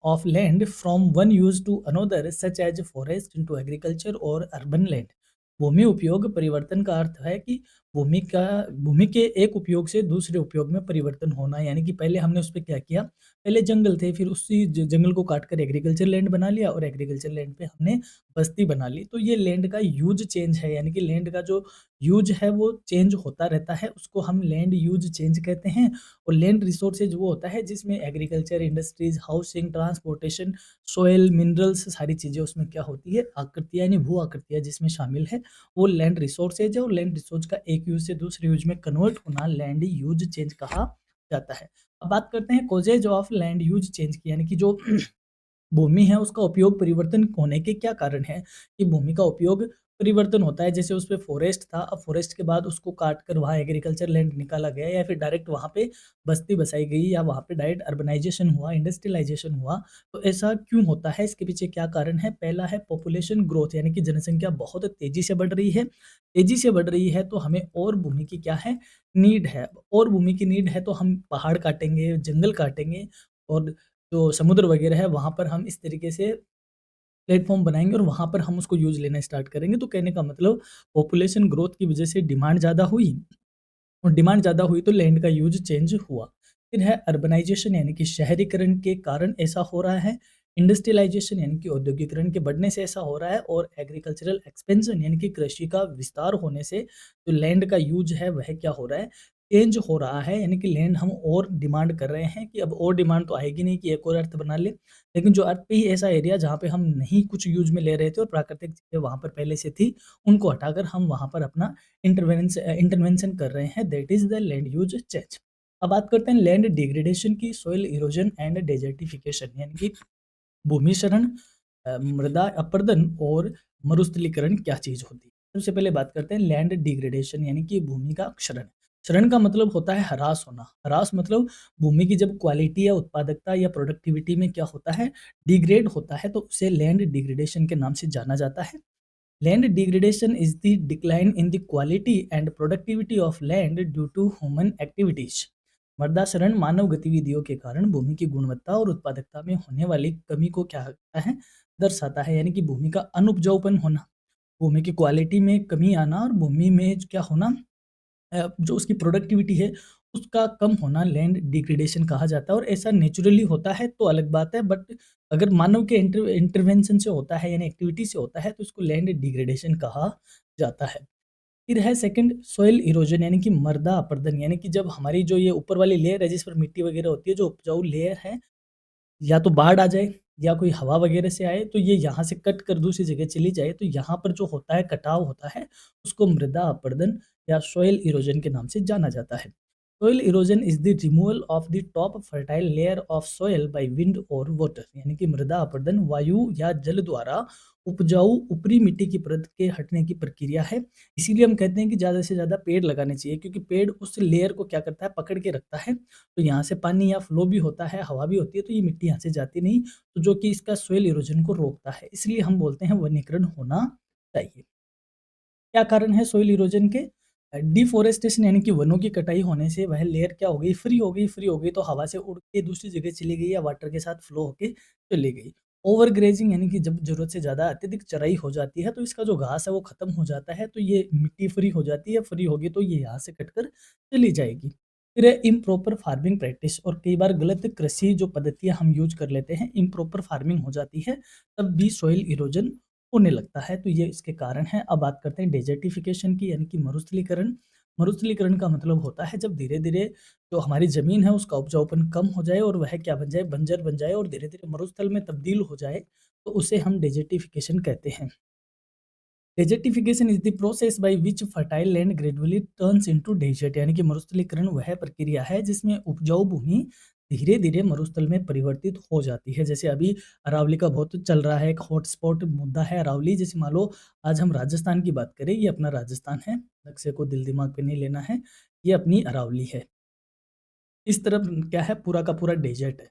of land from one use to another, such as forest into agriculture or urban land. भूमि उपयोग परिवर्तन का अर्थ है कि भूमि के एक उपयोग से दूसरे उपयोग में परिवर्तन होना, यानी कि पहले हमने उस पे क्या किया, पहले जंगल थे, फिर उसी जंगल को काट कर एग्रीकल्चर लैंड बना लिया और एग्रीकल्चर लैंड पे हमने बस्ती बना ली। तो ये लैंड का यूज चेंज है, यानी कि लैंड का जो यूज है वो चेंज होता रहता है, उसको हम लैंड यूज चेंज कहते हैं। और लैंड रिसोर्सेज वो होता है जिसमें agriculture, industries, housing, transportation, soil, minerals सारी चीज़ें उसमें क्या होती है, आकृतियाँ यानी भू आकृतियाँ जिसमें शामिल है, वो लैंड रिसोर्सेज है। और लैंड रिसोर्स का एक यूज से दूसरे यूज में कन्वर्ट होना लैंड यूज चेंज कहा जाता है। अब बात करते हैं causes of land use change की, यानी कि जो भूमि है उसका उपयोग परिवर्तन होने के क्या कारण है कि भूमि का उपयोग परिवर्तन होता है। जैसे उस पे फॉरेस्ट था, अब फॉरेस्ट के बाद उसको काट कर वहाँ एग्रीकल्चर लैंड निकाला गया या फिर डायरेक्ट वहाँ पे बस्ती बसाई गई या वहाँ पे डायरेक्ट अर्बनाइजेशन हुआ, इंडस्ट्रियलाइजेशन हुआ। तो ऐसा क्यों होता है, इसके पीछे क्या कारण है? पहला है पॉपुलेशन ग्रोथ, यानी कि जनसंख्या बहुत तेजी से बढ़ रही है। तेजी से बढ़ रही है तो हमें और भूमि की क्या है, नीड है। और भूमि की नीड है तो हम पहाड़ काटेंगे, जंगल काटेंगे और जो समुद्र वगैरह है वहाँ पर हम इस तरीके से प्लेटफ़ॉर्म बनाएँगे और वहाँ पर हम उसको यूज़ लेना स्टार्ट करेंगे। तो कहने का मतलब पॉपुलेशन ग्रोथ की वज़ह से डिमांड ज़्यादा हुई और डिमांड ज़्यादा हुई तो लैंड का यूज़ चेंज हुआ। फिर है अर्बनाइज़ेशन, यानी कि शहरीकरण के कारण ऐसा हो रहा है। इंडस्ट्रियलाइज़ेशन यानी कि औद्योगिकरण के बढ़ने से ऐसा हो रहा है। और एग्रीकल्चरल एक्सपेंशन यानी कि कृषि का विस्तार होने से जो लैंड का यूज़ है वह क्या हो रहा है, चेंज हो रहा है। यानी कि लैंड हम और डिमांड कर रहे हैं कि अब और डिमांड तो आएगी नहीं कि एक और अर्थ बना ले। लेकिन जो अर्थ पे ही ऐसा एरिया जहाँ पे हम नहीं कुछ यूज़ में ले रहे थे और प्राकृतिक चीज़ें वहाँ पर पहले से थी, उनको हटाकर हम वहाँ पर अपना इंटरवेंशन कर रहे हैं, that is the land use change. अब बात करते हैं लैंड डिग्रेडेशन की, सॉइल इरोजन एंड डेजर्टिफिकेशन, यानी कि भूमि क्षरण, मृदा अपरदन और मरुस्थलीकरण क्या चीज़ होती है? सबसे पहले बात करते हैं लैंड डिग्रेडेशन, यानी कि भूमि का क्षरण। क्षरण का मतलब होता है ह्रास होना। ह्रास मतलब भूमि की जब क्वालिटी या उत्पादकता या प्रोडक्टिविटी में क्या होता है, डिग्रेड होता है, तो उसे लैंड डिग्रेडेशन के नाम से जाना जाता है। Land degradation is the decline in the quality and productivity of land due to human activities. मृदाक्षरण मानव गतिविधियों के कारण भूमि की गुणवत्ता और उत्पादकता में होने वाली कमी को क्या करता है, दर्शाता है। यानी कि भूमि का अनुपजाऊपन होना, भूमि की क्वालिटी में कमी आना और भूमि में क्या होना, जो उसकी प्रोडक्टिविटी है उसका कम होना लैंड डिग्रेडेशन कहा जाता है। और ऐसा नेचुरली होता है तो अलग बात है, बट अगर मानव के इंटरवेंशन से होता है यानी एक्टिविटी से होता है तो इसको लैंड डिग्रेडेशन कहा जाता है। फिर है सेकंड सॉइल इरोजन, यानी कि मृदा अपरदन, यानी कि जब हमारी जो ये ऊपर वाली लेयर है जिस पर मिट्टी वगैरह होती है, जो उपजाऊ लेयर है, या तो बाढ़ आ जाए या कोई हवा वगैरह से आए तो ये यहाँ से कट कर दूसरी जगह चली जाए, तो यहाँ पर जो होता है कटाव होता है उसको मृदा अपरदन या सॉइल इरोजन के नाम से जाना जाता है। Soil erosion is the removal of the top fertile layer of soil by wind और वाटर, यानी कि मृदा अपरदन वायु या जल द्वारा उपजाऊ ऊपरी मिट्टी की परत के हटने की प्रक्रिया है। इसीलिए हम कहते हैं कि ज़्यादा से ज़्यादा पेड़ लगाने चाहिए, क्योंकि पेड़ उस लेयर को क्या करता है, पकड़ के रखता है। तो यहाँ से पानी या फ्लो भी होता है, हवा भी होती है, तो ये मिट्टी यहाँ से जाती नहीं, तो जो कि इसका सोइल इरोजन को रोकता है। इसलिए हम बोलते हैं वनीकरण होना चाहिए। क्या कारण है सोइल इरोजन के? डिफॉरेस्टेशन यानी कि वनों की कटाई होने से वह लेयर क्या हो गई, फ्री हो गई तो हवा से उड़ के दूसरी जगह चली गई या वाटर के साथ फ्लो होके चली गई। ओवर ग्रेजिंग यानी कि जब ज़रूरत से ज़्यादा अत्यधिक चराई हो जाती है तो इसका जो घास है वो खत्म हो जाता है, तो ये मिट्टी फ्री हो जाती है, फ्री होगी तो ये यहाँ से कटकर चली जाएगी। फिर है इम्प्रॉपर फार्मिंग प्रैक्टिस, और कई बार गलत कृषि जो पद्धतियाँ हम यूज़ कर लेते हैं, इम्प्रॉपर फार्मिंग हो जाती है, तब भी सोइल इरोजन होने लगता है, तो ये इसके कारण हैं। अब बात करते हैं डेजर्टिफिकेशन की, यानी कि मरुस्थलीकरण। मरुस्थलीकरण का मतलब होता है जब धीरे-धीरे जो हमारी ज़मीन है उसका उपजाऊपन कम हो जाए और वह क्या बन जाए, बंजर बन जाए और धीरे-धीरे मरुस्थल में तब्दील हो जाए, तो उसे हम डेज़र्टिफ़िकेशन कहते हैं। Desertification is the process by which fertile land gradually turns into desert, यानी कि मरुस्थलीकरण वह प्रक्रिया है जिसमें उपजाऊ भूमि धीरे-धीरे मरुस्थल में परिवर्तित हो जाती है। जैसे अभी अरावली का बहुत चल रहा है, एक हॉटस्पॉट मुद्दा है अरावली। जैसे मान लो आज हम राजस्थान की बात करें, ये अपना राजस्थान है, नक्शे को दिल-दिमाग पे नहीं लेना है, ये अपनी अरावली है। इस तरफ क्या है, पूरा का पूरा डेज़र्ट है।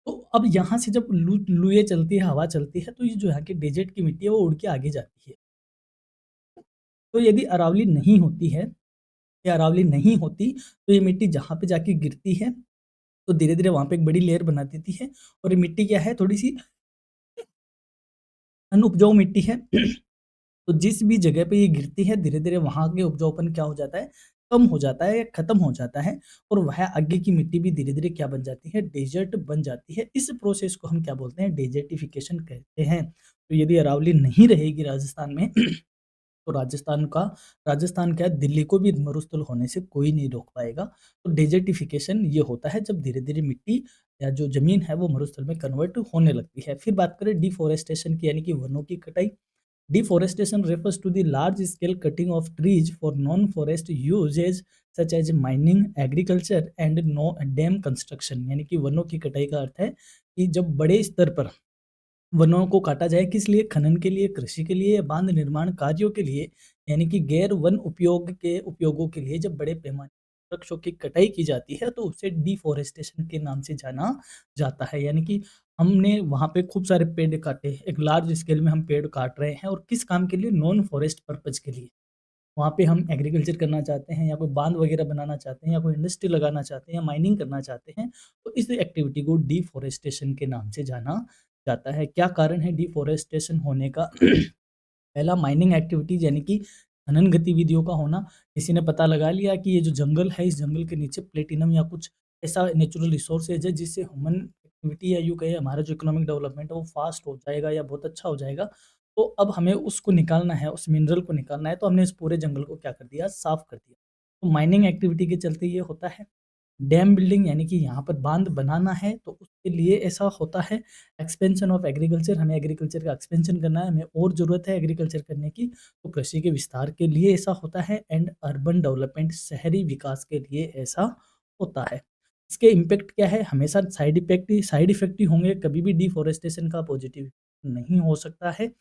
तो अब यहाँ से जब लूएँ चलती है, हवा चलती है, तो ये जो यहाँ की डेज़र्ट की मिट्टी है वो उड़ के आगे जाती है। तो यदि अरावली नहीं होती है, या अरावली नहीं होती, तो ये मिट्टी जहाँ पे जाके गिरती है, तो धीरे-धीरे वहाँ पे एक बड़ी लेयर बना देती है और ये मिट्टी क्या है, थोड़ी-सी अनउपजाऊ मिट्टी है। तो जिस भी जगह पे ये गिरती है, धीरे-धीरे वहाँ के उपजाऊपन क्या हो जाता है, कम हो जाता है या खत्म हो जाता है और वह आगे की मिट्टी भी धीरे-धीरे क्या बन जाती है, डेज़र्ट बन जाती है। इस प्रोसेस को हम क्या बोलते हैं, डेज़र्टिफ़िकेशन कहते हैं। तो यदि अरावली नहीं रहेगी राजस्थान में तो राजस्थान क्या है, दिल्ली को भी मरुस्थल होने से कोई नहीं रोक पाएगा। तो डेज़र्टिफ़िकेशन ये होता है जब धीरे-धीरे मिट्टी या जो ज़मीन है वो मरुस्थल में कन्वर्ट होने लगती है। फिर बात करें डिफ़ॉरेस्टेशन की, यानी कि वनों की कटाई। Deforestation refers to the large scale cutting of trees for non-forest uses such as mining, agriculture and no dam construction, यानी कि वनों की कटाई का अर्थ है कि जब बड़े स्तर पर वनों को काटा जाए, किस लिए, खनन के लिए, कृषि के लिए या बांध निर्माण कार्यों के लिए, यानी कि गैर वन उपयोग के उपयोगों के लिए जब बड़े पैमाने पर वृक्षों की कटाई की जाती है तो उसे डिफोरेस्टेशन के नाम से जाना जाता है। यानी कि हमने वहाँ पे खूब सारे पेड़ काटे, एक लार्ज स्केल में हम पेड़ काट रहे हैं और किस काम के लिए, नॉन फॉरेस्ट पर्पज के लिए। वहाँ पे हम एग्रीकल्चर करना चाहते हैं या कोई बांध वगैरह बनाना चाहते हैं या कोई इंडस्ट्री लगाना चाहते हैं या माइनिंग करना चाहते हैं, तो इस एक्टिविटी को डिफॉरेस्टेशन के नाम से जाना जाता है। क्या कारण है डिफॉरेस्टेशन होने का? पहला, माइनिंग एक्टिविटीज़ यानी कि खनन गतिविधियों का होना। किसी ने पता लगा लिया कि ये जो जंगल है, इस जंगल के नीचे प्लेटिनम या कुछ ऐसा नेचुरल रिसोर्सेज है जिससे ह्यूमन एक्टिविटी या यूँ कहें हमारा जो इकोनॉमिक डेवलपमेंट है वो फास्ट हो जाएगा या बहुत अच्छा हो जाएगा। तो अब हमें उसको निकालना है, उस मिनरल को निकालना है, तो हमने इस पूरे जंगल को क्या कर दिया, साफ कर दिया। तो माइनिंग एक्टिविटी के चलते ये होता है। डैम बिल्डिंग यानी कि यहाँ पर बाँध बनाना है तो उसके लिए ऐसा होता है। एक्सपेंशन ऑफ एग्रीकल्चर, हमें एग्रीकल्चर का एक्सपेंशन करना है, हमें और ज़रूरत है एग्रीकल्चर करने की, तो कृषि के विस्तार के लिए ऐसा होता है। एंड अर्बन डेवलपमेंट, शहरी विकास के लिए ऐसा होता है। इसके इम्पैक्ट क्या है? हमेशा साइड इफ़ेक्ट ही होंगे, कभी भी डिफ़ॉरेस्टेशन का पॉजिटिव नहीं हो सकता है।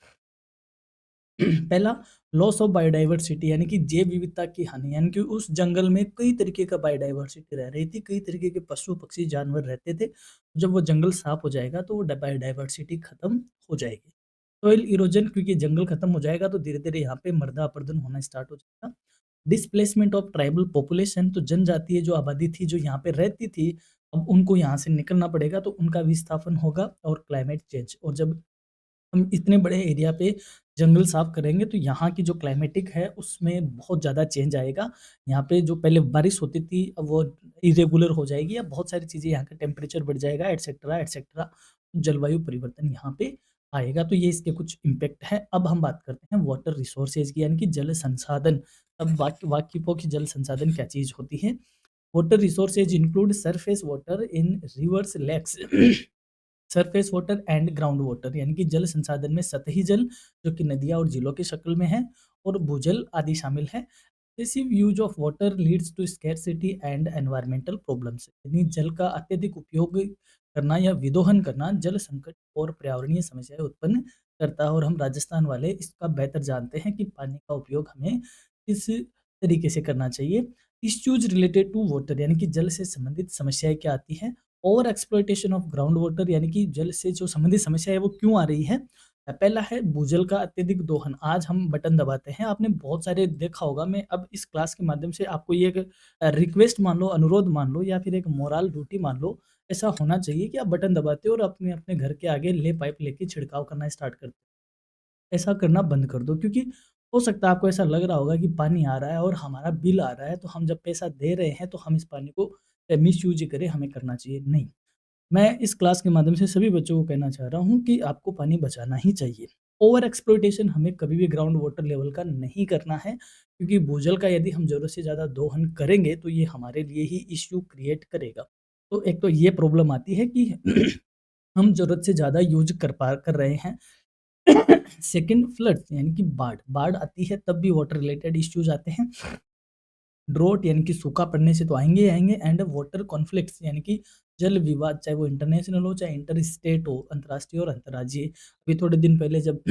पहला, लॉस ऑफ बायोडाइवर्सिटी यानी कि जैव विविधता की हानि, यानी कि उस जंगल में कई तरीके का बायोडाइवर्सिटी रह रही थी, कई तरीके के पशु पक्षी जानवर रहते थे। जब वो जंगल साफ हो जाएगा तो वो बायोडाइवर्सिटी खत्म हो जाएगी। सॉइल इरोजन, क्योंकि जंगल खत्म हो जाएगा तो धीरे धीरे यहाँ पे मृदा अपरदन होना स्टार्ट हो जाएगा। डिस्प्लेसमेंट ऑफ ट्राइबल पॉपुलेशन, तो जनजातीय जो आबादी थी जो यहाँ पे रहती थी, अब उनको यहाँ से निकलना पड़ेगा तो उनका विस्थापन होगा। और क्लाइमेट चेंज, और जब हम इतने बड़े एरिया पे जंगल साफ करेंगे तो यहाँ की जो क्लाइमेटिक है उसमें बहुत ज़्यादा चेंज आएगा। यहाँ पे जो पहले बारिश होती थी अब वो इरेगुलर हो जाएगी या बहुत सारी चीज़ें, यहाँ का टेम्परेचर बढ़ जाएगा एटसेट्रा, एटसेट्रा। जलवायु परिवर्तन यहाँ पे आएगा, तो ये इसके कुछ इम्पैक्ट हैं। अब हम बात करते हैं वाटर रिसोर्सेज की, यानी कि जल संसाधन। अब वाकिफ़ हो कि जल संसाधन क्या चीज़ होती है? Water resources include surface water in rivers, lakes, surface water and ground water, यानी कि जल संसाधन में सतही जल जो कि नदियाँ और झीलों की शक्ल में है और भूजल आदि शामिल है। Excessive use of water leads to scarcity and environmental problems, यानी जल का अत्यधिक उपयोग करना या विदोहन करना जल संकट और पर्यावरणीय समस्याएं उत्पन्न करता है। और हम राजस्थान वाले इसका बेहतर जानते हैं कि पानी का उपयोग हमें किस तरीके से करना चाहिए। इश्यूज रिलेटेड टू वाटर, यानी कि जल से संबंधित समस्याएं क्या आती हैं? Over exploitation of ground water, यानी कि जल से जो संबंधित समस्या है वो क्यों आ रही है? पहला है भूजल का अत्यधिक दोहन। आज हम बटन दबाते हैं, आपने बहुत सारे देखा होगा। मैं अब इस क्लास के माध्यम से आपको ये एक रिक्वेस्ट मान लो, अनुरोध मान लो या फिर एक मोरल ड्यूटी मान लो, ऐसा होना चाहिए कि आप बटन दबाते हो और अपने अपने घर के आगे ले पाइप लेके छिड़काव करना स्टार्ट कर दो। ऐसा करना बंद कर दो, क्योंकि हो सकता है आपको ऐसा लग रहा होगा कि पानी आ रहा है और हमारा बिल आ रहा है, तो हम जब पैसा दे रहे हैं तो हम इस पानी को मिसयूज़ ही करें, हमें करना चाहिए नहीं। मैं इस क्लास के माध्यम से सभी बच्चों को कहना चाह रहा हूँ कि आपको पानी बचाना ही चाहिए। ओवर एक्सप्लॉइटेशन हमें कभी भी ग्राउंड वाटर लेवल का नहीं करना है, क्योंकि भूजल का यदि हम ज़रूरत से ज़्यादा दोहन करेंगे तो ये हमारे लिए ही इश्यू क्रिएट करेगा। तो एक तो ये प्रॉब्लम आती है कि हम ज़रूरत से ज़्यादा यूज़ कर रहे हैं। सेकंड फ्लड्स यानी कि बाढ़, बाढ़ आती है तब भी वाटर रिलेटेड इश्यूज़ आते हैं। ड्रॉट यानी कि सूखा पड़ने से तो आएँगे ही आएँगे, एंड वाटर कॉन्फ्लिक्ट्स यानी कि जल विवाद, चाहे वो इंटरनेशनल हो, चाहे इंटर स्टेट हो, अंतर्राष्ट्रीय और अंतर्राज्यीय। अभी थोड़े दिन पहले जब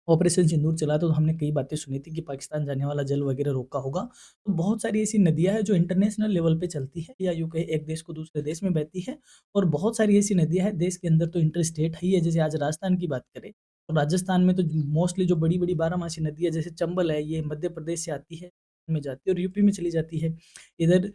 ऑपरेशन सिंदूर चला तो हमने कई बातें सुनी थी कि पाकिस्तान जाने वाला जल वगैरह रोका होगा। तो बहुत सारी ऐसी नदियाँ हैं जो इंटरनेशनल लेवल पे चलती है, या यूँ कहें एक देश को दूसरे देश में बहती है, और बहुत सारी ऐसी नदियाँ हैं देश के अंदर तो इंटर स्टेट ही है। जैसे आज राजस्थान की बात करें, तो राजस्थान में तो मोस्टली जो बड़ी-बड़ी बारहमासी नदी है, जैसे चंबल है, ये मध्य प्रदेश से आती है, में जाती है और यूपी में चली जाती है। इधर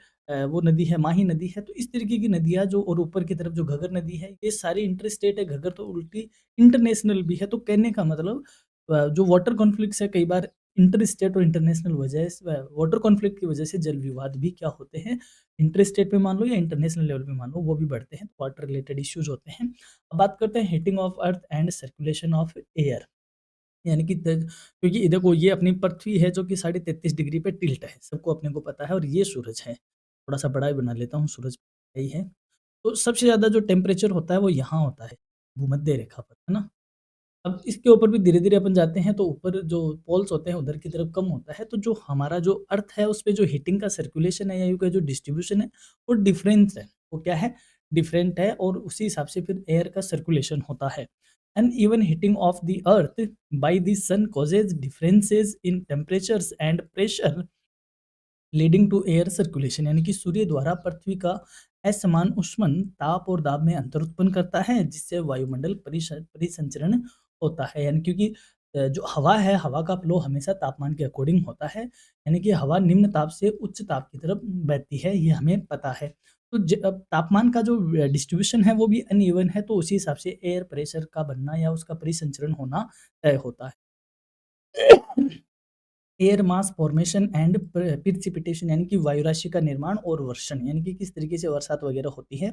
वो नदी है, माही नदी है। तो इस तरीके की नदियाँ जो, और ऊपर की तरफ जो घगर नदी है, ये सारी इंटर स्टेट है, घगर तो उल्टी इंटरनेशनल भी है। तो कहने का मतलब जो वाटर कॉन्फ्लिक्ट्स है, कई बार इंटर स्टेट और इंटरनेशनल वजह से, वाटर कॉन्फ्लिक्ट की वजह से जल विवाद भी क्या होते हैं, इंटर स्टेट पे मान लो या इंटरनेशनल लेवल पे मान लो, वो भी बढ़ते हैं। वाटर रिलेटेड इश्यूज होते हैं। अब बात करते हैं heating of earth and circulation of air, यानी कि क्योंकि ये देखो, ये अपनी पृथ्वी है जो कि 33.5 डिग्री पे टिल्ट है, सबको अपने को पता है, और ये सूरज है। थोड़ा-सा बड़ा ही बना लेता हूँ, सूरज यही है। तो सबसे ज़्यादा जो टेम्परेचर होता है वो यहाँ होता है, भूमध्य रेखा पर, है ना? अब इसके ऊपर भी धीरे-धीरे अपन जाते हैं तो ऊपर जो पोल्स होते हैं उधर की तरफ कम होता है, तो जो हमारा जो अर्थ है उसपे जो हीटिंग का सर्कुलेशन है, या यूँ कहें जो डिस्ट्रीब्यूशन है, वो डिफरेंस है। वो क्या है? डिफरेंट है, और उसी हिसाब से फिर एयर का सर्कुलेशन होता है। Uneven heating of the earth by the sun causes differences in temperatures and pressure leading to air circulation, यानी कि सूर्य द्वारा पृथ्वी का असमान ऊष्मन, ताप और दाब में अंतर उत्पन्न करता है, जिससे वायुमंडल परिसंचरण होता है। यानी क्योंकि जो हवा है, हवा का फ्लो हमेशा तापमान के अकॉर्डिंग होता है, यानी कि हवा निम्न ताप से उच्च ताप की तरफ बहती है, ये हमें पता है। तो अब तापमान का जो डिस्ट्रीब्यूशन है वो भी अनइवन है, तो उसी हिसाब से एयर प्रेशर का बनना या उसका परिसंचरण होना तय होता है। Air mass formation and precipitation, यानी कि वायु राशि का निर्माण और वर्षण, यानी कि किस तरीके से बरसात वगैरह होती है।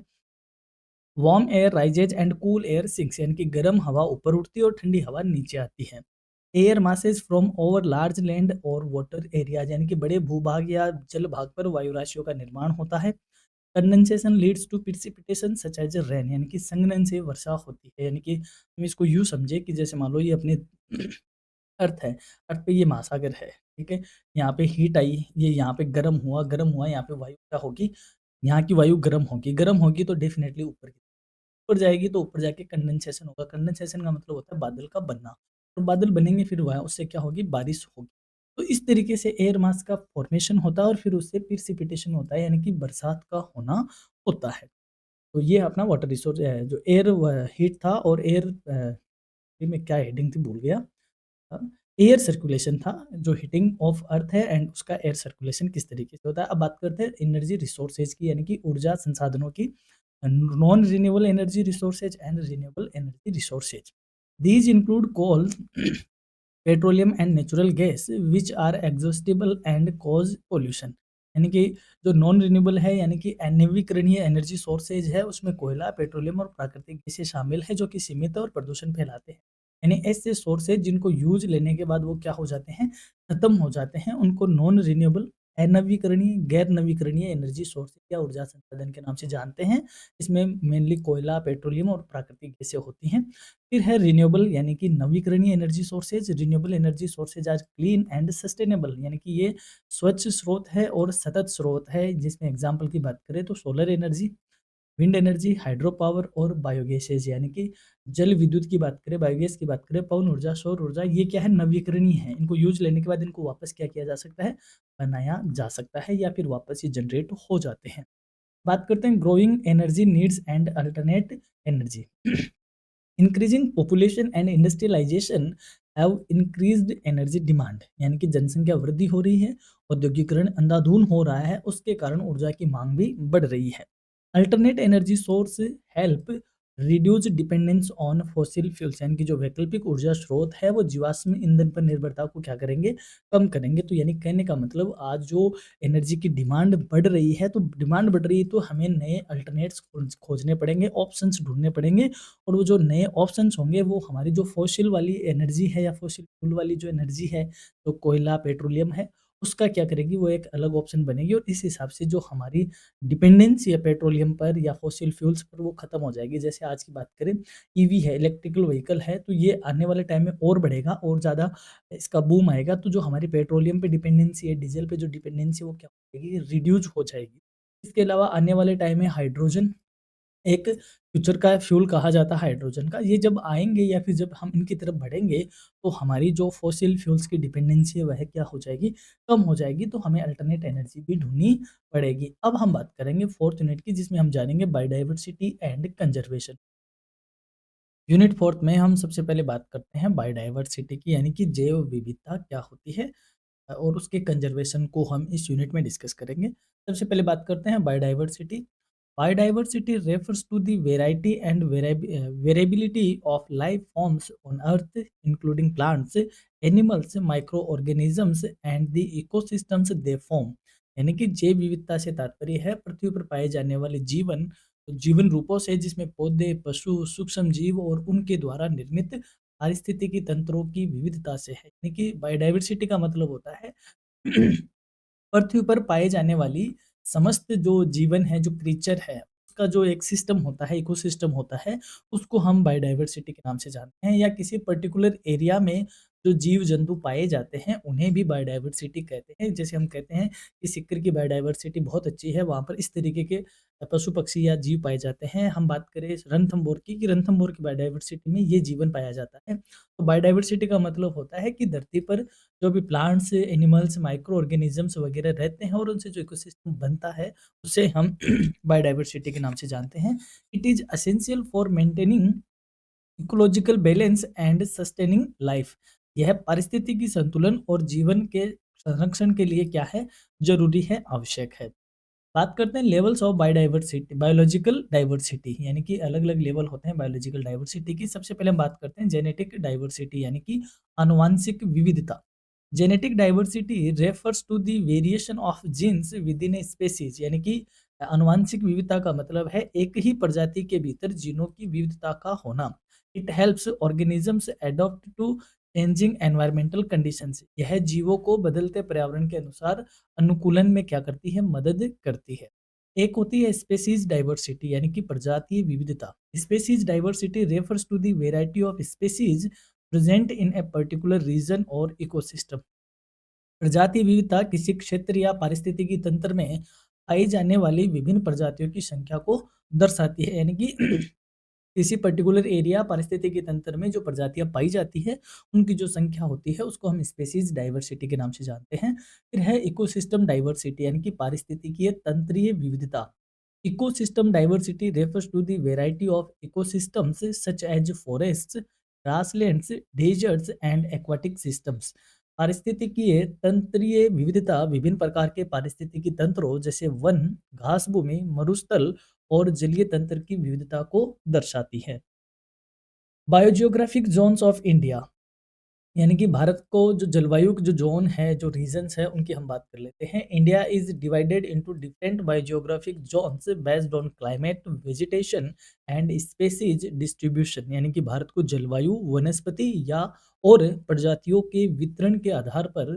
Warm air rises and cool air sinks, यानी कि गर्म हवा ऊपर उठती है और ठंडी हवा नीचे आती है। Air masses from over large land और वाटर एरियाज, यानी कि बड़े भूभाग या जल भाग पर वायु राशियों का निर्माण होता है। Condensation leads to precipitation such as rain, यानी कि संघनन से वर्षा होती है। यानी कि हम इसको यूँ समझे कि जैसे मान लो ये अपने अर्थ है, अर्थ पे ये महासागर है, ठीक है? यहाँ पे हीट आई, ये यहाँ पे गरम हुआ, यहाँ पे वायु क्या होगी, यहाँ की वायु गरम होगी तो डेफ़िनेटली ऊपर जाएगी, तो ऊपर जाके कंडेंसेशन होगा। कंडेंसेशन का मतलब होता है बादल का बनना, और बादल बनेंगे फिर वहाँ उससे क्या होगी, बारिश होगी। तो इस तरीके से एयर मास का फॉर्मेशन होता है और फिर उससे प्रिसिपिटेशन होता है, यानी कि बरसात का होना होता है। तो ये अपना वाटर रिसोर्स जो एयर हीट था, और एयर ये मैं क्या हेडिंग थी भूल गया। अ, एयर सर्कुलेशन था, जो हीटिंग ऑफ अर्थ है, एंड उसका एयर सर्कुलेशन किस तरीके से होता है। अब बात करते हैं एनर्जी रिसोर्सेज की, यानी कि ऊर्जा संसाधनों की। Non renewable energy resources and renewable energy resources, these include coal, petroleum and natural gas which are exhaustible and cause pollution, यानी कि जो नॉन रिन्यूएबल है, यानी कि अनवीकरणीय एनर्जी सोर्सेज है, उसमें कोयला, पेट्रोलियम और प्राकृतिक गैसें शामिल है, जो कि सीमित और प्रदूषण फैलाते हैं। यानी ऐसे सोर्सेज जिनको यूज लेने के बाद वो क्या हो जाते हैं, खत्म हो जाते हैं, उनको नॉन रिन्यूएबल, अनवीकरणीय, गैर नवीकरणीय एनर्जी सोर्स या ऊर्जा संसाधन के नाम से जानते हैं। इसमें मेनली कोयला, पेट्रोलियम और प्राकृतिक गैसें होती हैं। फिर है रिन्यूएबल, यानी कि नवीकरणीय energy sources. Renewable energy sources are clean and sustainable, यानी कि ये स्वच्छ स्रोत है और सतत स्रोत है, जिसमें एग्जांपल की बात करें तो solar energy, wind energy, hydro power और बायोगैसेज, यानी कि जल विद्युत की बात करें, बायोगैस की बात करें, पवन ऊर्जा, सौर ऊर्जा, ये क्या है, नवीकरणीय है। इनको यूज लेने के बाद इनको वापस क्या किया जा सकता है, बनाया जा सकता है, या फिर वापस ये जनरेट हो जाते हैं। बात करते हैं growing energy needs and alternate energy. Increasing population and industrialization have increased energy demand, यानी कि जनसंख्या वृद्धि हो रही है, औद्योगिकरण अंधाधुन हो रहा है, उसके कारण ऊर्जा की मांग भी बढ़ रही है। Alternate energy source help reduce dependence on fossil fuels यानी कि जो वैकल्पिक ऊर्जा स्रोत है वो जीवाश्म ईंधन पर निर्भरता को क्या करेंगे, कम करेंगे। तो यानी कहने का मतलब आज जो एनर्जी की डिमांड बढ़ रही है, तो डिमांड बढ़ रही है तो हमें नए अल्टरनेट्स खोजने पड़ेंगे, ऑप्शंस ढूँढने पड़ेंगे और वो जो नए ऑप्शंस होंगे वो हमारी जो फॉसिल वाली एनर्जी है या फॉसिल फ्यूल वाली जो एनर्जी है, तो कोयला, पेट्रोलियम है, उसका क्या करेगी वो एक अलग ऑप्शन बनेगी और इस हिसाब से जो हमारी डिपेंडेंसी है पेट्रोलियम पर या फॉसिल फ्यूल्स पर वो खत्म हो जाएगी। जैसे आज की बात करें ईवी है, इलेक्ट्रिकल व्हीकल है, तो ये आने वाले टाइम में और बढ़ेगा और ज़्यादा इसका बूम आएगा। तो जो हमारी पेट्रोलियम पे डिपेंडेंसी है, डीज़ल पे जो डिपेंडेंसी है वो क्या हो जाएगी, रिड्यूस हो जाएगी। इसके अलावा आने वाले टाइम में हाइड्रोजन एक फ्यूचर का फ्यूल कहा जाता है हाइड्रोजन का। ये जब आएँगे या फिर जब हम इनकी तरफ बढ़ेंगे, तो हमारी जो फॉसिल फ्यूल्स की डिपेंडेंसी है वह क्या हो जाएगी, कम हो जाएगी, तो हमें अल्टरनेट एनर्जी भी ढूँढनी पड़ेगी। अब हम बात करेंगे 4th यूनिट की जिसमें हम जानेंगे biodiversity and conservation. Unit 4th में हम सबसे पहले बात करते हैं बायोडायवर्सिटी की यानी कि जैव विविधता क्या होती है और उसके कंज़र्वेशन को हम इस यूनिट में डिस्कस करेंगे। सबसे पहले बात करते हैं biodiversity. Biodiversity refers to the variety and variability of life forms on Earth, including plants, animals, microorganisms, and the ecosystems they form. यानी कि जैव विविधता से तात्पर्य है पृथ्वी पर पाए जाने वाले जीवन जीवन रूपों से जिसमें पौधे, पशु, सूक्ष्म जीव और उनके द्वारा निर्मित पारिस्थितिकी तंत्रों की विविधता से है। यानी कि बायोडाइवर्सिटी का मतलब होता है पृथ्वी पर पाए जाने वाली समस्त जो जीवन है, जो क्रीचर है, उसका जो एक सिस्टम होता है, इकोसिस्टम होता है, उसको हम बायोडायवर्सिटी के नाम से जानते हैं या किसी पर्टिकुलर एरिया में जो जीव-जंतु पाए जाते हैं, उन्हें भी बायोडायवर्सिटी कहते हैं। जैसे हम कहते हैं कि सिक्किम की बायोडायवर्सिटी बहुत अच्छी है, वहाँ पर इस तरीके के पशु-पक्षी या जीव पाए जाते हैं। हम बात करें रणथंभौर की, कि रणथंभौर की बायोडायवर्सिटी में ये जीवन पाया जाता है। तो बायोडायवर्सिटी का मतलब होता है कि धरती पर जो भी प्लांट्स, एनिमल्स, माइक्रो ऑर्गेनिजम्स वगैरह रहते हैं और उनसे जो इकोसिस्टम बनता है, उसे हम बायोडायवर्सिटी के नाम से जानते हैं। It is essential for maintaining ecological balance and sustaining life. यह पारिस्थितिकी संतुलन और जीवन के संरक्षण के लिए क्या है, ज़रूरी है, आवश्यक है। बात करते हैं levels of biodiversity biological diversity यानी कि अलग-अलग लेवल होते हैं बायोलॉजिकल डाइवर्सिटी की। सबसे पहले हम बात करते हैं जेनेटिक डाइवर्सिटी यानी कि आनुवांशिक विविधता। Genetic diversity refers to the variation of genes within a species यानी कि आनुवांशिक विविधता का मतलब है एक ही प्रजाति के भीतर जीनों की विविधता का होना। It helps organisms adapt to changing environmental conditions. यह जीवों को बदलते पर्यावरण के अनुसार अनुकूलन में क्या करती है, मदद करती है। एक होती है स्पेसीज डाइवर्सिटी यानी कि प्रजातीय विविधता। Species diversity refers to the variety of species present in a particular region और इकोसिस्टम। प्रजाति विविधता किसी क्षेत्र या पारिस्थितिकी तंत्र में पाई जाने वाली विभिन्न प्रजातियों की संख्या को दर्शाती है। यानी कि किसी पर्टिकुलर एरिया पारिस्थितिकी तंत्र में जो प्रजातियां पाई जाती है उनकी जो संख्या होती है उसको हम स्पेसीज डाइवर्सिटी के नाम से जानते हैं। फिर है इकोसिस्टम डाइवर्सिटी यानी कि पारिस्थितिकीय तंत्रीय विविधता। Ecosystem diversity refers to the variety of ecosystems such as forests, grasslands, deserts and aquatic systems. पारिस्थितिकीय तंत्रीय विविधता विभिन्न प्रकार के पारिस्थितिकी तंत्रों जैसे वन, घास भूमि, मरुस्थल और जलीय तंत्र की विविधता को दर्शाती है। बायोजियोग्राफिक जोन्स ऑफ इंडिया यानी कि भारत को जो जलवायु के जो ज़ोन है, जो रीजन्स है, उनकी हम बात कर लेते हैं। India is divided into different biogeographic zones based on climate, vegetation and species distribution. यानी कि भारत को जलवायु, वनस्पति या और प्रजातियों के वितरण के आधार पर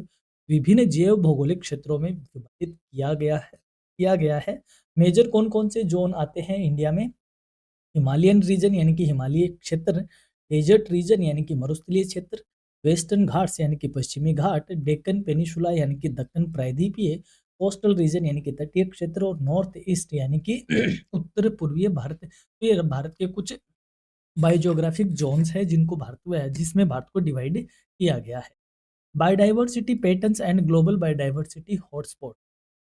विभिन्न जैव भौगोलिक क्षेत्रों में विभाजित किया गया है। मेजर कौन-कौन से ज़ोन आते हैं इंडिया में? हिमालयन रीजन यानी कि हिमालयी क्षेत्र, डेजर्ट रीजन यानी कि मरुस्थलीय क्षेत्र, वेस्टर्न घाट्स यानी कि पश्चिमी घाट, डेक्कन पेनिनसुला यानी कि दक्कन प्रायद्वीपीय, कोस्टल रीजन यानी कि तटीय क्षेत्र और नॉर्थ ईस्ट यानी कि उत्तर पूर्वीय भारत। तो ये भारत के कुछ बायोजियोग्राफिक जोन्स है जिनको जिसमें भारत को डिवाइड किया गया है। Biodiversity patterns and global biodiversity hotspot.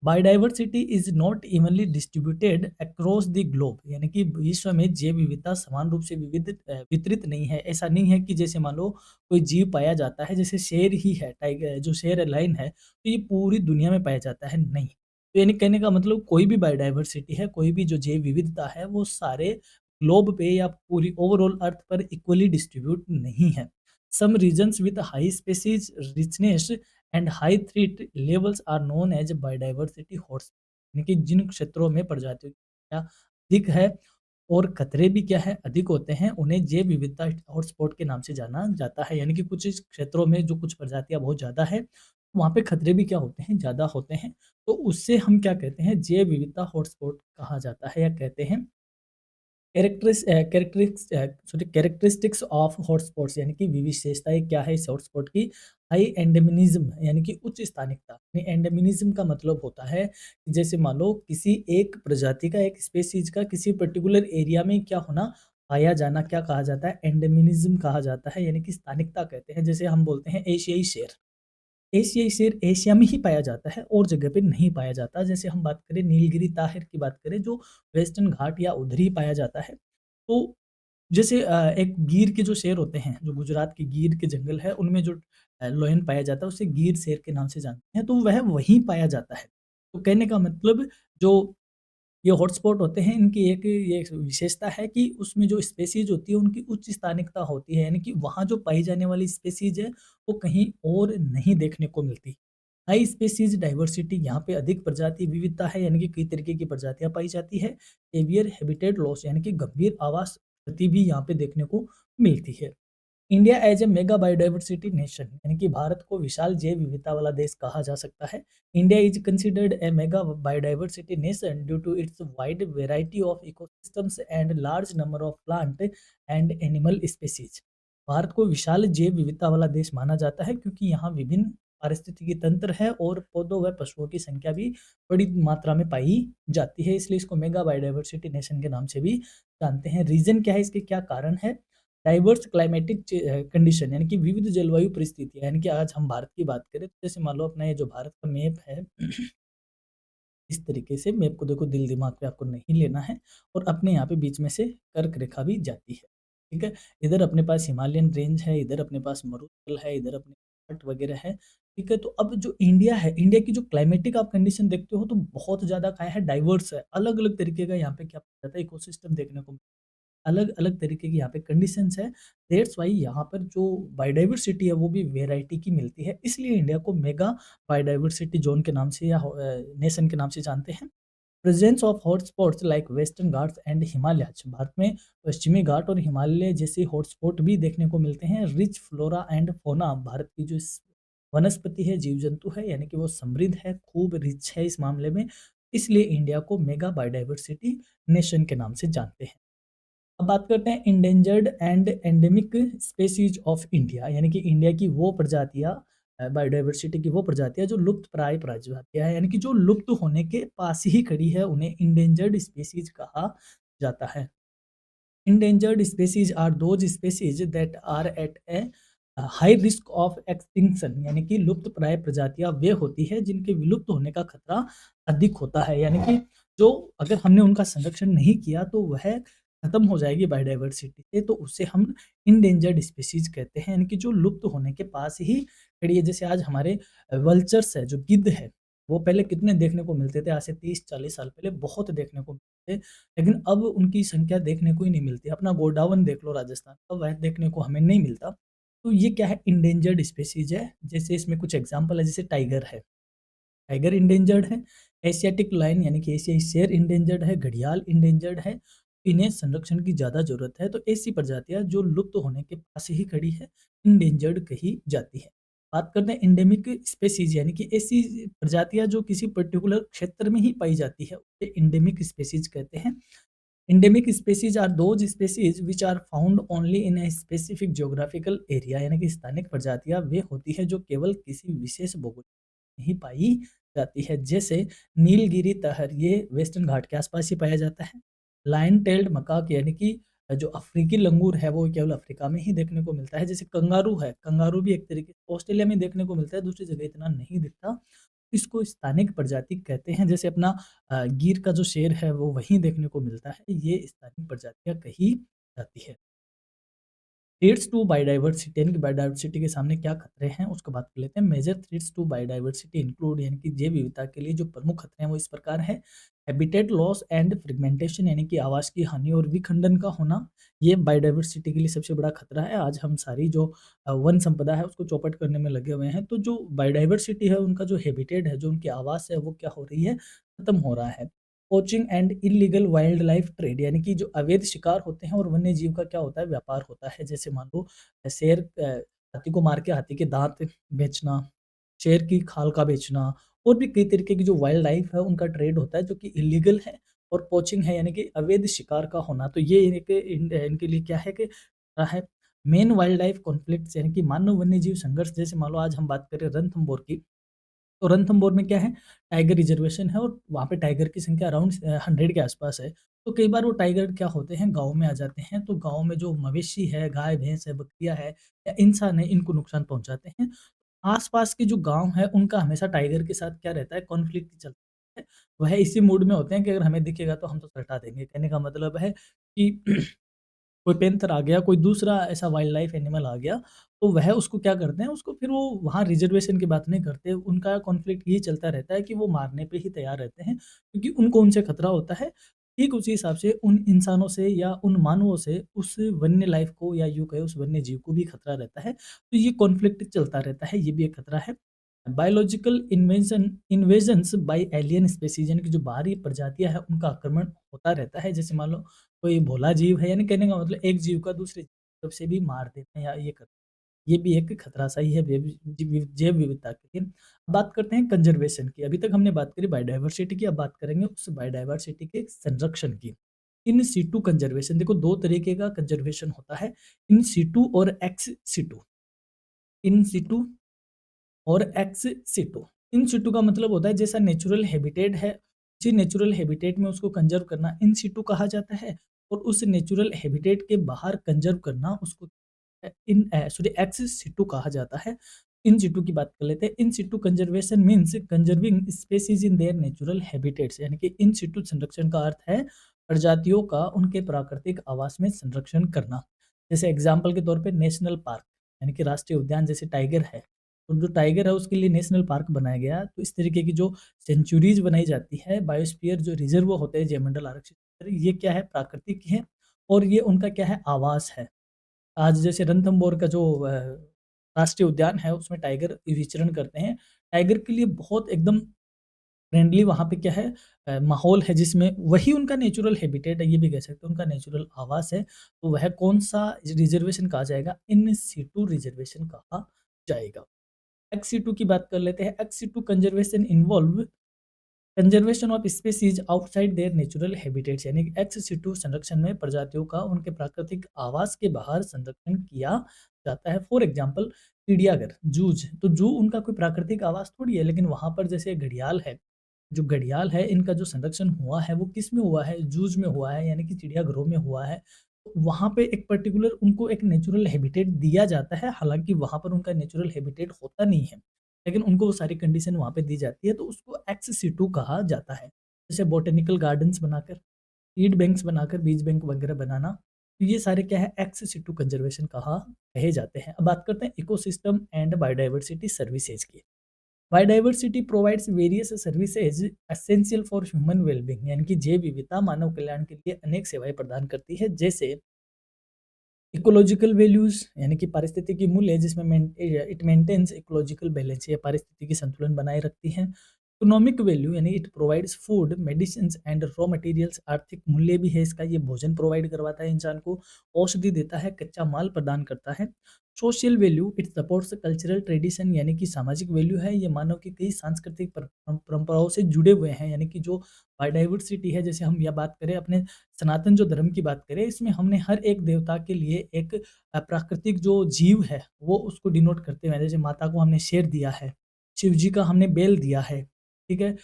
Biodiversity is not evenly distributed across the globe यानी कि विश्व में जैव विविधता समान रूप से वितरित नहीं है। ऐसा नहीं है कि जैसे मान लो कोई जीव पाया जाता है, जैसे शेर ही है, टाइगर जो शेर लाइन है, तो ये पूरी दुनिया में पाया जाता है, नहीं। तो यानी कहने का मतलब कोई भी बायोडाइवर्सिटी है, कोई भी जो जैव विविधता है वो सारे ग्लोब पे या पूरी ओवरऑल अर्थ पर इक्वली डिस्ट्रीब्यूट नहीं है। Some regions with high species richness and high threat levels are known as biodiversity hotspot, यानी कि जिन क्षेत्रों में प्रजातियों की संख्या अधिक है और खतरे भी क्या है अधिक होते हैं, उन्हें जैव विविधता हॉटस्पॉट के नाम से जाना जाता है। यानी कि कुछ इस क्षेत्रों में जो कुछ प्रजातियां बहुत ज़्यादा है, वहाँ पे खतरे भी क्या होते हैं, ज़्यादा होते हैं। तो उससे हम क्या कहते हैं, जैव विविधता हॉटस्पॉट कहा जाता है या कहते हैं। कैरेक्टरिस्टिक्स ऑफ हॉटस्पॉट्स, यानी कि विशेषताएं क्या है इस हॉटस्पॉट की। हाई एंडेमिनिज्म, यानी कि उच्च स्थानिकता। एंडेमिनिज्म का मतलब होता है कि जैसे मान लो किसी एक प्रजाति का, एक स्पेसीज का किसी पर्टिकुलर एरिया में क्या होना, पाया जाना, क्या कहा जाता है, एंडेमिनिज्म कहा जाता है, यानी कि स्थानिकता कहते हैं। जैसे हम बोलते हैं एशियाई शेर, एशियाई शेर एशिया में ही पाया जाता है और जगह पे नहीं पाया जाता। जैसे हम बात करें नीलगिरी ताहिर की बात करें, जो वेस्टर्न घाट या उधर ही पाया जाता है। तो जैसे एक गीर के जो शेर होते हैं, जो गुजरात के गीर के जंगल है, उनमें जो लोयन पाया जाता है, उसे गीर शेर के नाम से जानते हैं, तो वह वहीं पाया जाता है। तो कहने का मतलब, जो ये हॉटस्पॉट होते हैं, इनकी एक ये विशेषता है कि उसमें जो स्पेसीज़ होती है, उनकी उच्च स्थानिकता होती है, यानी कि वहाँ जो पाई जाने वाली स्पेसीज़ है, वो कहीं और नहीं देखने को मिलती। हाई स्पेसीज़ डाइवर्सिटी, यहाँ पे अधिक प्रजाति विविधता है, यानी कि कई तरीके की प्रजातियाँ पाई जाती है। सेवियर हैबिटेट लॉस, यानी कि गंभीर आवास क्षति भी यहाँ पे देखने को मिलती है। India as a mega biodiversity nation, यानी कि भारत को विशाल जैव विविधता वाला देश कहा जा सकता है। India is considered a mega biodiversity nation due to its wide variety of ecosystems and large number of plant and animal species. भारत को विशाल जैव विविधता वाला देश माना जाता है क्योंकि यहाँ विभिन्न पारिस्थितिकी तंत्र है और पौधों व पशुओं की संख्या भी बड़ी मात्रा में पाई जाती है, इसलिए इसको मेगा बायोडाइवर्सिटी नेशन के नाम से भी जानते हैं। रीजन क्या है, इसके क्या कारण है। डाइवर्स क्लाइमेटिक कंडीशन, यानी कि विविध जलवायु परिस्थितियाँ, यानी कि आज हम भारत की बात करें तो जैसे मान लो अपना ये जो भारत का मैप है, इस तरीके से मैप को देखो, दिल दिमाग पे आपको नहीं लेना है, और अपने यहाँ पे बीच में से कर्क रेखा भी जाती है, ठीक है। इधर अपने पास हिमालयन रेंज है, इधर अपने पास मरुस्थल है, इधर अपने घाट वगैरह है, ठीक है। तो अब जो इंडिया है, इंडिया की जो क्लाइमेटिक आप कंडीशन देखते हो तो बहुत ज़्यादा क्या है, डाइवर्स है, अलग अलग तरीके का यहाँ पे क्या पाया जाता है, इकोसिस्टम देखने को, अलग-अलग तरीके की यहाँ पे कंडीशंस है। दैट्स व्हाई यहाँ पर जो बायोडायवर्सिटी है वो भी वैरायटी की मिलती है। इसलिए इंडिया को मेगा बायोडायवर्सिटी ज़ोन के नाम से या नेशन के नाम से जानते हैं। Presence of hotspots like western Ghats and Himalayas, Bharat में पश्चिमी घाट और हिमालय जैसे हॉटस्पॉट भी देखने को मिलते हैं। Rich flora and fauna, Bharat की जो वनस्पति है, जीव जंतु है, यानी कि वो समृद्ध है, खूब रिच है इस मामले में। इसलिए इंडिया को मेगा बायोडायवर्सिटी नेशन के नाम से जानते हैं। अब बात करते हैं endangered and endemic species of India, यानी कि इंडिया की वो प्रजातियां, बायोडाइवर्सिटी की वो प्रजातियां जो लुप्त प्राय प्रजातियां हैं, यानी कि जो लुप्त होने के पास ही खड़ी है, उन्हें इंडेंजर्ड स्पेसीज कहा जाता है। Endangered species are those species that are at a high risk of extinction, यानी कि लुप्त प्राय प्रजातियां वे होती है जिनके विलुप्त होने का खतरा अधिक होता है, यानी कि जो अगर हमने उनका संरक्षण नहीं किया तो वह खत्म हो जाएगी बायोडाइवर्सिटी से, तो उसे हम इंडेंजर्ड स्पीशीज कहते हैं, यानी कि जो लुप्त होने के पास ही खड़ी है। जैसे आज हमारे वल्चर्स है, जो गिद्ध है, वो पहले कितने देखने को मिलते थे, आज से 30-40 साल पहले बहुत देखने को मिलते थे, लेकिन अब उनकी संख्या देखने को ही नहीं मिलती। अपना गोडावन देख लो राजस्थान का, वह देखने को हमें नहीं मिलता। तो ये क्या है, इंडेंजर्ड स्पीशीज है। जैसे इसमें कुछ एग्जाम्पल है, जैसे टाइगर है, टाइगर इंडेंजर्ड है। एशियाटिक लायन, यानी कि एशियाई शेर इंडेंजर्ड है। घड़ियाल इंडेंजर्ड है। इन्हें संरक्षण की ज़्यादा ज़रूरत है। तो ऐसी प्रजातियाँ जो लुप्त होने के पास ही खड़ी है, इंडेंजर्ड कही जाती है। बात करते हैं एंडेमिक स्पेसीज, यानी कि ऐसी प्रजातियाँ जो किसी पर्टिकुलर क्षेत्र में ही पाई जाती है, उसे एंडेमिक स्पेसीज कहते हैं। Endemic species are those species which are found only in a specific geographical area, यानी कि स्थानिक प्रजातियाँ वे होती है जो केवल किसी विशेष भौगोलिक नहीं पाई जाती है। जैसे नीलगिरी तहर, ये वेस्टर्न घाट के आसपास ही पाया जाता है। लायन टेल्ड मकाक, यानी कि जो अफ्रीकी लंगूर है वो केवल अफ्रीका में ही देखने को मिलता है। जैसे कंगारू है, कंगारू भी एक तरीके से ऑस्ट्रेलिया में देखने को मिलता है, दूसरी जगह इतना नहीं दिखता। इसको स्थानिक प्रजाति कहते हैं। जैसे अपना गिर का जो शेर है वो वहीं देखने को मिलता है। ये स्थानिक प्रजातियां कही जाती है। थ्रेट्स टू बायोडायवर्सिटी यानी कि बायोडायवर्सिटी के सामने क्या खतरे हैं उसको बात कर लेते हैं। Major threats to biodiversity include यानी कि जैव विविधता के लिए जो प्रमुख खतरे हैं वो इस प्रकार है। हैबिटेट लॉस एंड फ्रेगमेंटेशन यानी कि आवास की हानि और विखंडन का होना, ये बायोडायवर्सिटी के लिए सबसे बड़ा खतरा है। आज हम सारी जो वन संपदा है उसको चौपट करने में लगे हुए हैं, तो जो बायोडायवर्सिटी है उनका जो हैबिटेट है, जो उनकी आवास है, वो क्या हो रही है, खत्म हो रहा है। Poaching and illegal wild life trade यानी कि जो अवैध शिकार होते हैं और वन्य जीव का क्या होता है, व्यापार होता है। जैसे मान लो शेर, हाथी को मार के हाथी के दांत बेचना, शेर की खाल का बेचना, और भी कई तरीके की जो वाइल्ड लाइफ है उनका ट्रेड होता है जो कि इल्लीगल है। और पोचिंग है यानी कि अवैध शिकार का होना, तो ये इनके लिए क्या है कि है मेन वाइल्ड लाइफ कॉन्फ्लिक्ट्स यानी कि मानव वन्य जीव संघर्ष। जैसे मान लो आज हम बात करें रणथंभौर की, तो रणथंभौर में क्या है, टाइगर रिजर्वेशन है और वहाँ पे टाइगर की संख्या अराउंड 100 के आसपास है। तो कई बार वो टाइगर क्या होते हैं, गाँव में आ जाते हैं, तो गाँव में जो मवेशी है, गाय, भैंस है, बकरियाँ है या इंसान है, इनको नुकसान पहुँचाते हैं। आस-पास के जो गाँव है, उनका हमेशा टाइगर के साथ क्या रहता है, कॉन्फ्लिक्ट चलता है। वह इसी मूड में होते हैं कि अगर हमें दिखेगा तो हम तो सटा देंगे। कहने का मतलब है कि कोई पैंथर आ गया, कोई दूसरा ऐसा वाइल्ड लाइफ एनिमल आ गया, तो वह उसको क्या करते हैं, उसको फिर वो वहाँ रिज़र्वेशन की बात नहीं करते, उनका कॉन्फ्लिक्ट यही चलता रहता है कि वो मारने पे ही तैयार रहते हैं, क्योंकि उनको उनसे खतरा होता है। ठीक उसी हिसाब से उन इंसानों से या उन मानवों से उस वन्य लाइफ को या यूँ कहें उस वन्य जीव को भी खतरा रहता है। तो ये कॉन्फ्लिक्ट चलता रहता है, ये भी एक खतरा है। Biological invasions by alien species यानी कि जो बाहरी प्रजातियाँ हैं, उनका आक्रमण होता रहता है। जैसे मान लो कोई भोला जीव है, यानी कहने का मतलब एक जीव का दूसरे जीव से भी मार देते हैं या ये कर, ये भी एक खतरा सा ही है जैव विविधता के लिए। अब बात करते हैं कंजर्वेशन की। अभी तक हमने बात करी बायोडायवर्सिटी की, अब बात करेंगे उस बायोडायवर्सिटी के संरक्षण की। इन सिटू कंजर्वेशन, देखो 2 तरीके का कंजर्वेशन होता है, इन सिटू और एक्स सिटू। इन सिटू और एक्स सिटू। इन सिटू का मतलब होता है जैसा नेचुरल हैबिटेट है, उसी नेचुरल हैबिटेट में उसको कंजर्व करना इन सिटू कहा जाता है, और उस नेचुरल हैबिटेट के बाहर कंजर्व करना उसको सॉरी एक्स सिटू कहा जाता है। इन सिटू की बात कर लेते हैं। In situ conservation means conserving species in their natural habitats यानी कि इन सिटू संरक्षण का अर्थ है प्रजातियों का उनके प्राकृतिक आवास में संरक्षण करना। जैसे एग्जाम्पल के तौर पे नेशनल पार्क यानी कि राष्ट्रीय उद्यान, जैसे टाइगर है, तो जो टाइगर है उसके लिए नेशनल पार्क बनाया गया। तो इस तरीके की जो सेंचुरीज बनाई जाती है, बायोस्फीयर जो रिजर्व होते हैं, जैवमंडल आरक्षित क्षेत्र, ये क्या है, प्राकृतिक है और ये उनका क्या है, आवास है। आज जैसे रणथंभौर का जो राष्ट्रीय उद्यान है उसमें टाइगर विचरण करते हैं। टाइगर के लिए बहुत एकदम फ्रेंडली वहाँ पे क्या है, माहौल है जिसमें वही उनका नेचुरल हैबिटेट है, ये भी कह सकते हैं उनका नेचुरल आवास है। तो वह कौन-सा रिज़र्वेशन कहा जाएगा, इन सिटू रिज़र्वेशन कहा जाएगा। एक्स सिटू की बात कर लेते हैं। Ex situ conservation involve conservation of species outside there natural habitats यानी कि एक्स सिटू संरक्षण में प्रजातियों का उनके प्राकृतिक आवास के बाहर संरक्षण किया जाता है। फॉर एग्जाम्पल चिड़ियाघर, जूज, तो जू उनका कोई प्राकृतिक आवास थोड़ी है, लेकिन वहाँ पर जैसे घड़ियाल है, जो घड़ियाल है इनका जो संरक्षण हुआ है वो किस में हुआ है, जूज में हुआ है, यानी कि चिड़ियाघरों में हुआ है। तो वहाँ पे एक पर्टिकुलर उनको एक नेचुरल हैबिटेट दिया जाता है, हालाँकि वहाँ पर उनका नेचुरल हैबिटेट होता नहीं है। लेकिन उनको वो सारी कंडीशन वहाँ पे दी जाती है, तो उसको एक्स सिटू कहा जाता है। जैसे बॉटेनिकल गार्डन्स बनाकर, सीड बैंक्स बनाकर, बीज बैंक वगैरह बनाना, तो ये सारे क्या है, एक्स सिटू कंजर्वेशन कहे जाते हैं। अब बात करते हैं इकोसिस्टम एंड बायोडायवर्सिटी सर्विसेज की। Biodiversity provides various services essential for human wellbeing यानी कि जैव विविधता मानव कल्याण के लिए अनेक सेवाएं प्रदान करती है। जैसे इकोलॉजिकल वैल्यूज यानी कि पारिस्थितिकी मूल्य, जिसमें इट मेंटेन्स इकोलॉजिकल बैलेंस, ये पारिस्थितिकी संतुलन बनाए रखती हैं। इकोनॉमिक वैल्यू यानी it provides food, medicine and raw materials, आर्थिक मूल्य भी है इसका, ये भोजन प्रोवाइड करवाता है इंसान को, औषधि देता है, कच्चा माल प्रदान करता है। Social value it supports cultural tradition यानी कि सामाजिक वैल्यू है, ये मानव की कई सांस्कृतिक परंपराओं से जुड़े हुए हैं। यानी कि जो बायोडाइवर्सिटी है, जैसे हम यह बात करें अपने सनातन जो धर्म की बात करें, इसमें हमने हर एक देवता के लिए एक प्राकृतिक जो जीव है वो उसको डिनोट करते हैं। जैसे माता को हमने शेर दिया है, शिव जी का हमने बैल दिया है, ठीक है।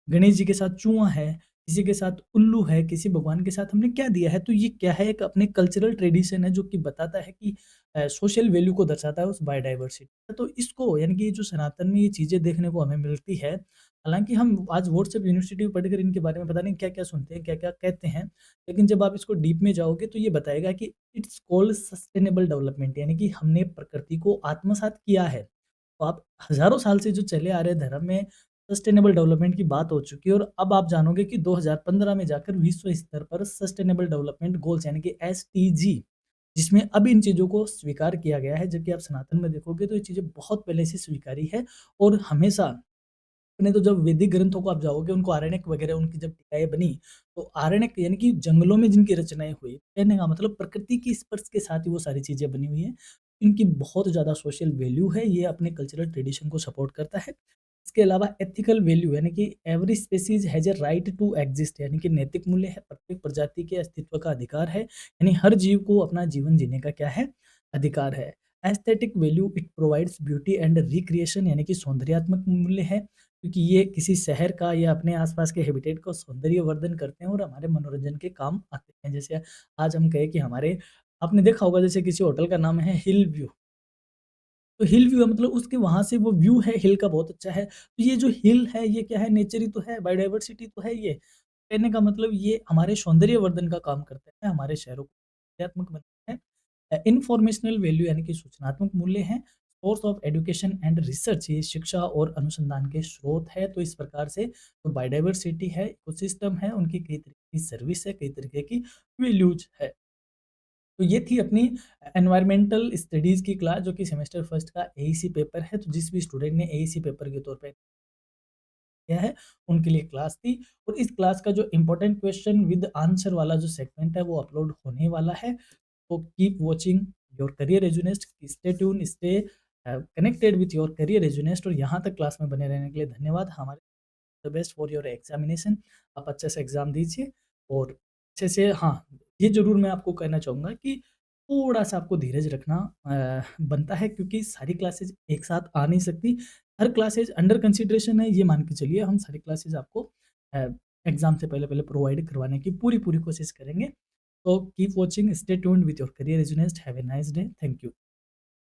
गणेश जी के साथ चूहा है, किसी के साथ उल्लू है, किसी भगवान के साथ हमने क्या दिया है, तो ये क्या है, एक अपने कल्चरल ट्रेडिशन है जो कि बताता है कि सोशल वैल्यू को दर्शाता है उस बायोडाइवर्सिटी। तो इसको यानी कि जो सनातन में ये चीज़ें देखने को हमें मिलती है, हालाँकि हम आज व्हाट्सएप यूनिवर्सिटी में पढ़कर इनके बारे में पता नहीं क्या-क्या सुनते हैं, क्या-क्या कहते हैं, लेकिन जब आप इसको डीप में जाओगे तो ये बताएगा कि इट्स कॉल्ड सस्टेनेबल डेवलपमेंट, यानी कि हमने प्रकृति को आत्मसात किया है। तो आप हज़ारों साल से जो चले आ रहे धर्म में सस्टेनेबल डेवलपमेंट की बात हो चुकी है, और अब आप जानोगे कि 2015 में जाकर विश्व स्तर पर सस्टेनेबल डेवलपमेंट गोल्स यानी कि एसटीजी, जिसमें अब इन चीज़ों को स्वीकार किया गया है, जबकि आप सनातन में देखोगे तो ये चीज़ें बहुत पहले से स्वीकारी है। और हमेशा अपने तो जब वैदिक ग्रंथों को आप जाओगे, उनको आरण्यक वगैरह उनकी जब टिकाएँ बनी, तो आरण्यक यानी कि जंगलों में जिनकी रचनाएँ हुई, कहने का मतलब प्रकृति की स्पर्श के साथ ही वो सारी चीज़ें बनी हुई हैं। इनकी बहुत ज़्यादा सोशल वैल्यू है, ये अपने कल्चरल ट्रेडिशन को सपोर्ट करता है। इसके अलावा एथिकल वैल्यू यानी कि every species has a right to exist, यानी कि नैतिक मूल्य है, प्रत्येक प्रजाति के अस्तित्व का अधिकार है, यानी हर जीव को अपना जीवन जीने का क्या है, अधिकार है। Aesthetic value, it provides beauty and recreation, यानी कि सौंदर्यात्मक मूल्य है, क्योंकि ये किसी शहर का या अपने आसपास के हैबिटेट को सौंदर्यवर्धन करते हैं और हमारे मनोरंजन के काम आते हैं। जैसे आज हम कहें कि हमारे, आपने देखा होगा जैसे किसी होटल का नाम है हिल व्यू, तो हिल व्यू है मतलब उसके वहाँ से वो व्यू है हिल का बहुत अच्छा है। तो ये जो हिल है ये क्या है, नेचर ही तो है, बायोडायवर्सिटी तो है ये। कहने का मतलब ये हमारे सौंदर्यवर्धन का काम करते हैं, हमारे शहरों को सौंदर्यात्मक बनाते हैं। इन्फॉर्मेशनल वैल्यू यानी कि सूचनात्मक मूल्य है। Source of education and research, ये शिक्षा और अनुसंधान के स्रोत है। तो इस प्रकार से जो बायोडायवर्सिटी है, इकोसिस्टम है, उनकी कई तरीके की सर्विस है, कई तरीके की वैल्यूज है। तो ये थी अपनी एनवायरमेंटल स्टडीज़ की क्लास, जो कि सेमेस्टर फर्स्ट का एईसी पेपर है। तो जिस भी स्टूडेंट ने एईसी पेपर के तौर पे किया है, उनके लिए क्लास थी। और इस क्लास का जो इम्पोर्टेंट क्वेश्चन विद आंसर वाला जो सेगमेंट है, वो अपलोड होने वाला है। तो keep watching your career Edunest, stay tune, stay connected with your career Edunest. और यहाँ तक क्लास में बने रहने के लिए धन्यवाद। हमारे the best for your examination. आप अच्छे से एग्ज़ाम दीजिए और अच्छे से, हाँ, ये ज़रूर मैं आपको कहना चाहूँगा कि थोड़ा-सा आपको धीरज रखना बनता है, क्योंकि सारी क्लासेज़ एक साथ आ नहीं सकती। हर क्लासेज़ अंडर कंसिडरेशन है, ये मान के चलिए। हम सारी क्लासेज़ आपको अ, एग्ज़ाम से पहले-पहले प्रोवाइड करवाने की पूरी-पूरी कोशिश करेंगे। So keep watching, stay tuned with your career readiness. Have a nice day. Thank you.